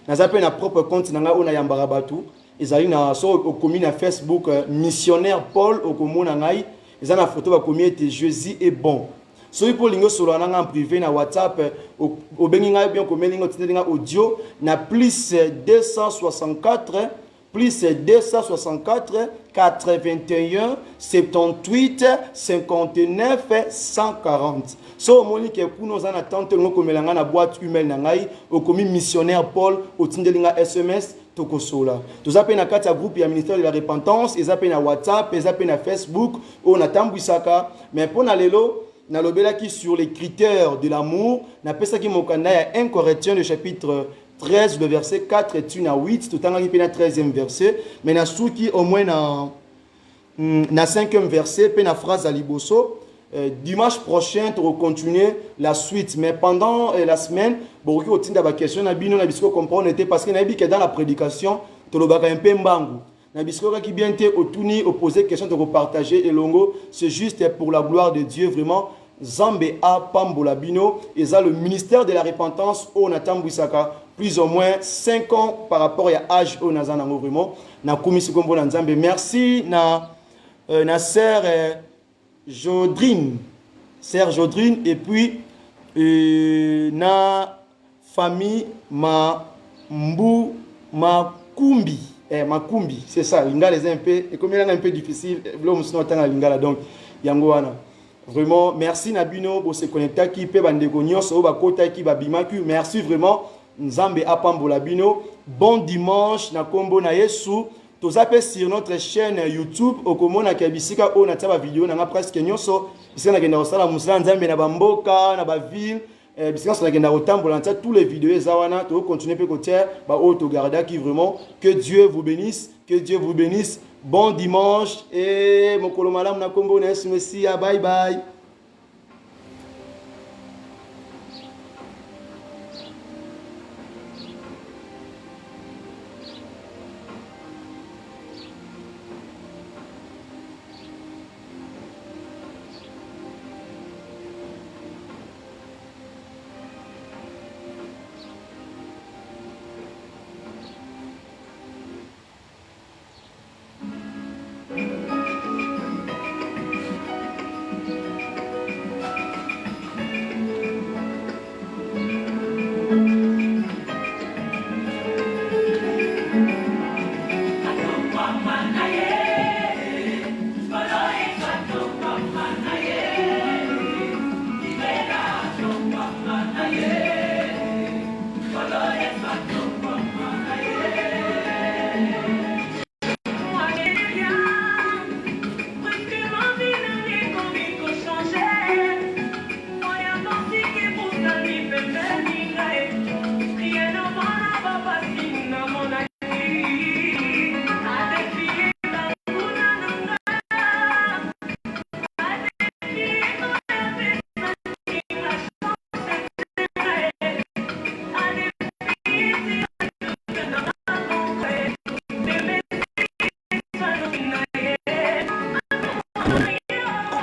Naza pe na propre compte nanga ona yambara batu ezali na so okomi na Facebook missionnaire Paul okomona ngai eza na photo ba komi ete Jésus est bon so ipo lingo solo nanga en privé na WhatsApp obengi ngai bien komeli ngo tindelinga audio na plus 264 plus 264 81 78 59 140. So moni ke kuno za na tante ngo komelanga na boîte email na ngai okomi missionnaire Paul otindelinga SMS tokosola. Toza pe na kati ya groupe ya ministère de la repentance, eza pe na WhatsApp, eza pe na Facebook, on a tambwisaka, mais pona lelo na lobelaki sur les critères de l'amour, na pesa ki mokanda ya 1 Corinthiens le chapitre 13 le verset 4 et 8, tout en pe na 13e verset, mais na souki au moins na 5e verset, pe na phrase à liboso. Dimanche prochain, tu vas continuer la suite. Mais pendant la semaine, beaucoup de questions, comprendre parce que dans la prédication, tu as un peu mbangu. Qui bien été opposé question de repartager et longo, c'est juste pour la gloire de Dieu vraiment. Zambe a Pambola Bino, et ça le ministère de la repentance au Natam Bouissaka, plus ou moins 5 ans par rapport à l'âge au Nazanango vraiment. Na commission Kombo Nzambe. Merci na sœur Jodrine, sœur Jodrine, et puis na famille Makumbi, Makumbi, c'est ça, Lingala est un peu, et comme il est un peu difficile, l'homme se note à Lingala, donc Yangoana. Vraiment, merci Nabino pour se connecter qui peut bandegonios au bakota qui babimaku. Merci vraiment Nzambe apambola bino. Bon dimanche na kombo na Yesu. Tous appels sur notre chaîne YouTube okomona kabisika o na taba vidéo na presque nyonso. Bisika na kenda osala musala Nzambe na bamboka na ba ville. Bisika na kenda otambola na tous les vidéos ezawana to continuer pe côté ba o to garda qui vraiment que Dieu vous bénisse, que Dieu vous bénisse. Bon dimanche et mokolo malamu na kombo na Yesu Mesia. Bye bye.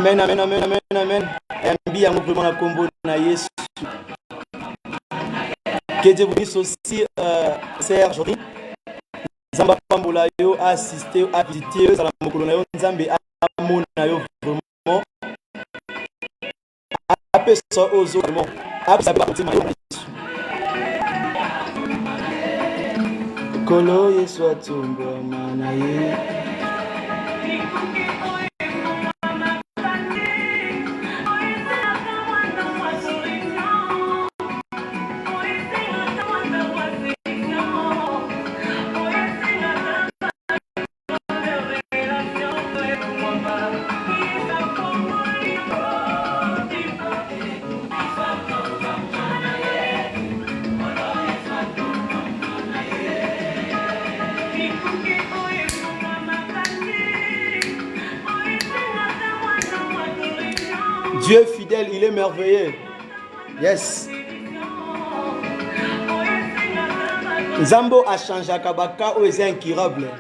Amen, amen, amen, amen, amen. Yambi yango vraiment na combo na Yesu. Que Dieu vous bénisse aussi, Serge. Zamba pambola yo assister à visiter la mokolo na yo nzambe amona yo vraiment. Apesa ozo vraiment. Apesa ba mutima yo. Kolo Yesu atumba mana ye. Dieu est fidèle, il est merveilleux. Yes. Zambo a changé kabaka ou est incurable.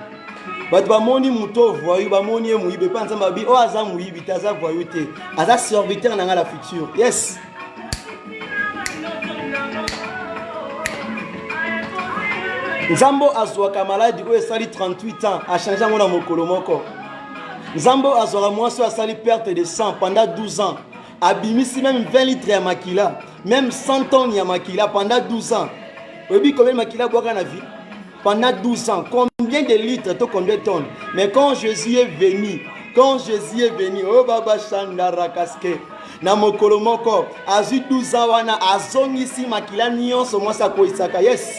But bamoni muto voyou bamoni muibe pas nzamba bi o aza muibi taza voyou te. Aza serviteur dans la future. Yes. Zambo azwaka maladi o esali 38 ans a changé ngona mokolo moko. Zambo azwaka mwasi asali perte de sang pendant 12 ans. Abimisi même 20 litres ya makila, même 100 tonnes ya makila pendant 12 ans. Vous savez combien de makila boit dans la vie? Pendant 12 ans. Combien de litres, combien de tonnes? Mais quand Jésus est venu, oh Baba Shandara Kaske, na mokolo moko, azu 12 ans wana, azongisi makila nyonso mwasa ko isaka. Yes.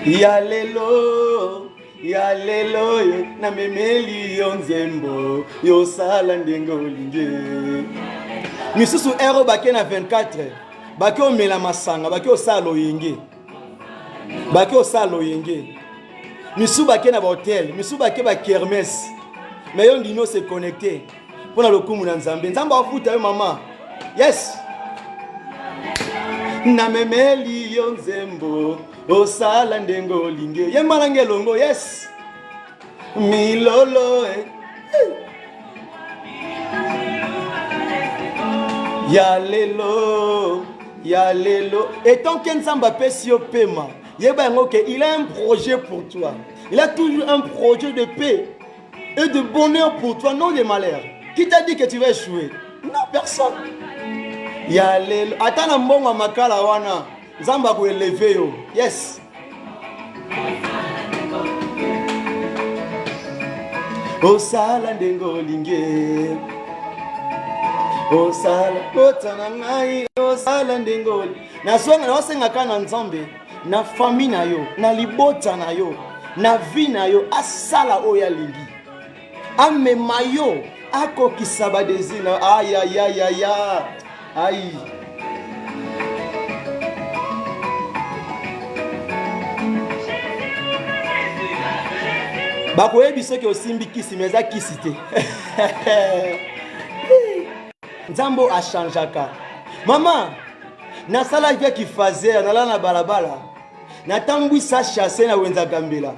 Yalelo. Yalelo na memeli yonzembo yo sala ndengo linge misusu ero bake na 24 bake o mela masanga bake o sala oyenge misu bake na hotel misu bake ba kermesse mais yo ndino se connecter pona lokumu na nzambe nzamba afuta yo mama. Yes. Na memeli yonzembo osala ndengo linge yembala ngelongo. Yes. Milolo Yalelo et tant qu'Enzamba Pesio Pema yeba ngoke il a un projet pour toi. Il a toujours un projet de paix et de bonheur pour toi, non de malheur. Qui t'a dit que tu vas échouer? Non, personne. Yalelo atana mbongo makala wana Zamba ko élever yo. Yes. Osala ndengo linge. Osala otana ngai osala ndengo. Na songa na senga kana nzambe na famille na yo, na libota na yo, na vie na yo asala oya lingi. Amema yo akokisa ba désir. Aïe aïe aïe aïe. Aïe. Bakoye biso ke osimbi kisi meza kisite. Nzambo a changeaka. Maman, na sala vya kifazer na la na balabala. Na tambwi sa chasse na wenza gambela.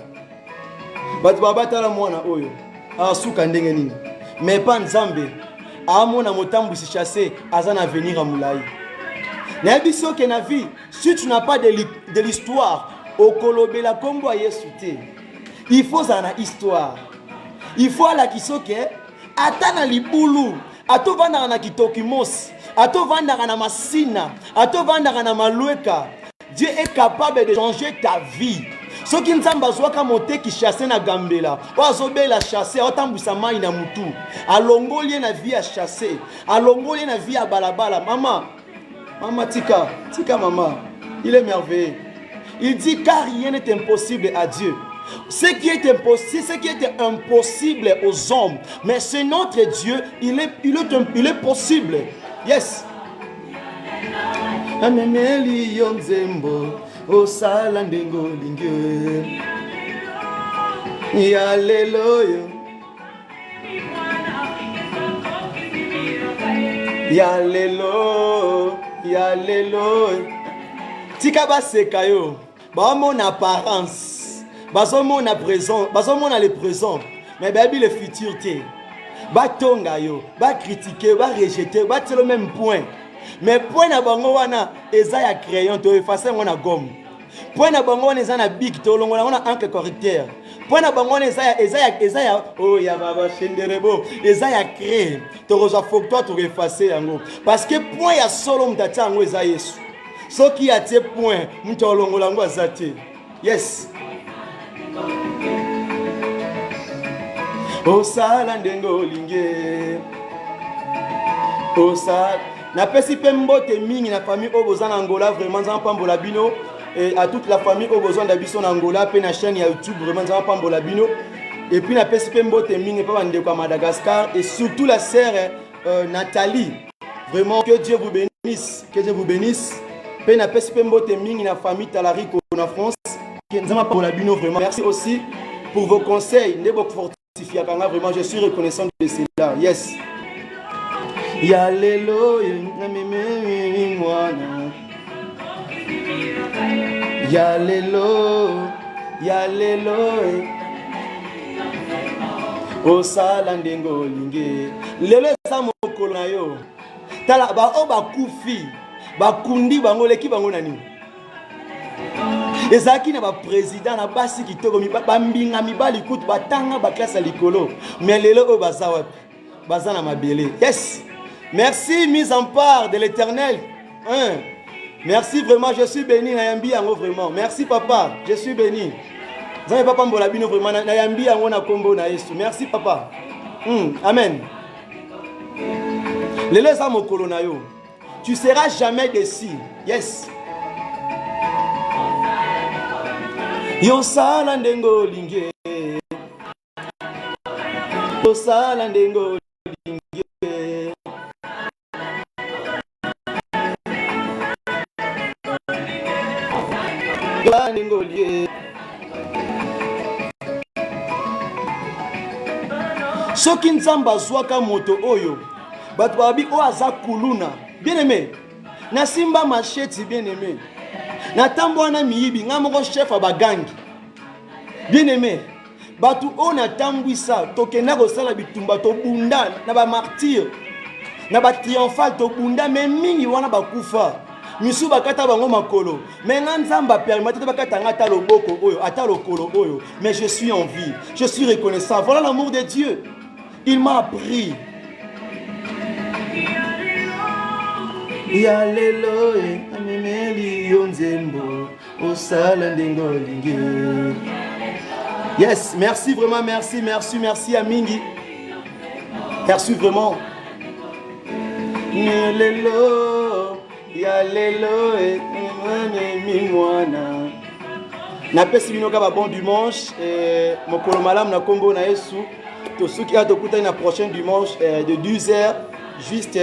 Batu babatala mwana oyo. Asuka ndenge nini. Mais pas Nzambe. Amona motambu si chasse azana venir à Moulaï. Na biso ke na vie, si tu n'as pas de l'histoire, okolobela kombo Yesu te. Il faut ça na histoire. Il faut la kisoke atana libulu, ato vanda na kitokimos, ato vanda na masina, ato vanda na malueka. Dieu est capable de changer ta vie. Ce qui nzamba zwaka monte ki chasse na gambela, oazobe la chasse, otambusa mai na mutu. Alongoli na vie à chasser, alongoli na vie à balabala. Maman tika maman. Il est merveilleux. Il dit car rien n'est impossible à Dieu. Ce qui est impossible aux hommes, mais c'est notre Dieu, il est possible. Yes. Amemeli yonzembo osala ndengo linge. Yalelo. Tika ba sekayo. Ba mon apparence. bazomona présent, bazomona le présent, mais babi le futur te. Batonga yo, ba critiquer, ba rejeter, ba le même point. Mais point na bango wana eza ya crayon to effacer ngona gomme. Point na bango wana eza na bic to longo na encre correcteur. Point na bango wana eza ya oh ya baba shenderebo, eza ya crayon. To roza faut toi to effacer yango parce que point ya solo mutatia yango eza Yesu. Soki atie point mto longo lango azate. Yes. Osala ndengo linge. Osala na pesi pe mbote mingi na famille Oboza na Angola vraiment nzamba pambola bino et à toute la famille Oboza ndabiso na Angola pe na chaîne ya YouTube vraiment nzamba pambola bino et puis na pesi pe mbote mingi pa bande kwa Madagascar et surtout la sœur Nathalie vraiment que Dieu vous bénisse, que Dieu vous bénisse pe na pesi pe mbote mingi na famille Talarico na France que nzamba pambola bino vraiment merci aussi pour vos conseils ndebo fortifier kanga vraiment je suis reconnaissant de cela. Yes. Ya lelo na meme mwana ya lelo osala ndengo linge lelo eza mokolo na yo tala ba o bakufi bakundi bango leki bango nani ezaki na ba président na basi kitoko bambinga mibali kutu batanga ba classe likolo mais lelo o baza wapi baza na mabele. Yes. Merci, mise en part de l'Éternel. Hein? Merci vraiment, je suis béni. Nayambi yango vraiment. Merci papa, je suis béni. Zame papa mbola bino vraiment. Nayambi yango na kombo na Yesu. Merci papa. Amen. Lelo za mokolo na yo. Tu seras jamais déçu. Yes. Yo sala ndengo linge. Yo sala ndengo linge. Soki nzamba zwaka moto oyo bato babi o aza kuluna bien aimé na simba macheti bien aimé na tambo wana miyibi nga moko chef abagangi bien aimé bato o na tambwisa tokenda kosala bitumba tobunda na ba martyr na ba triomphal tobunda me mingi wana bakufa misu bakata bango makolo mais nga nzamba permettre bakata ngata loboko oyo ata lokolo oyo mais je suis en vie, je suis reconnaissant. Voilà l'amour de Dieu. Il m'a appris. Ya lelo amemeli yonzembo osala ndengo linge. Yes, merci vraiment, merci à Mingi. Merci vraiment. Ya lelo mimwana. Na pesi bino ka ba bon dimanche mokolo malamu na kombo na Yesu. To ceux qui a écouté la prochaine dimanche de 12h juste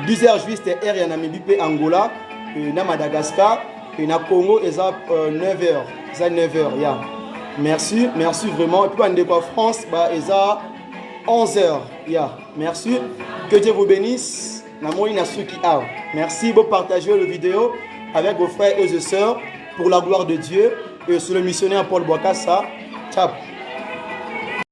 12h juste R ya Namibie pe Angola na Madagascar et na Congo eza 9h, eza 9h ya. Merci vraiment et puis bande kwa France ba eza 11h ya. Merci, que Dieu vous bénisse. Na moi na ceux qui a. Merci, vous partagez le vidéo avec vos frères et vos sœurs pour la gloire de Dieu et sur le missionnaire Paul Bokassa. Ciao.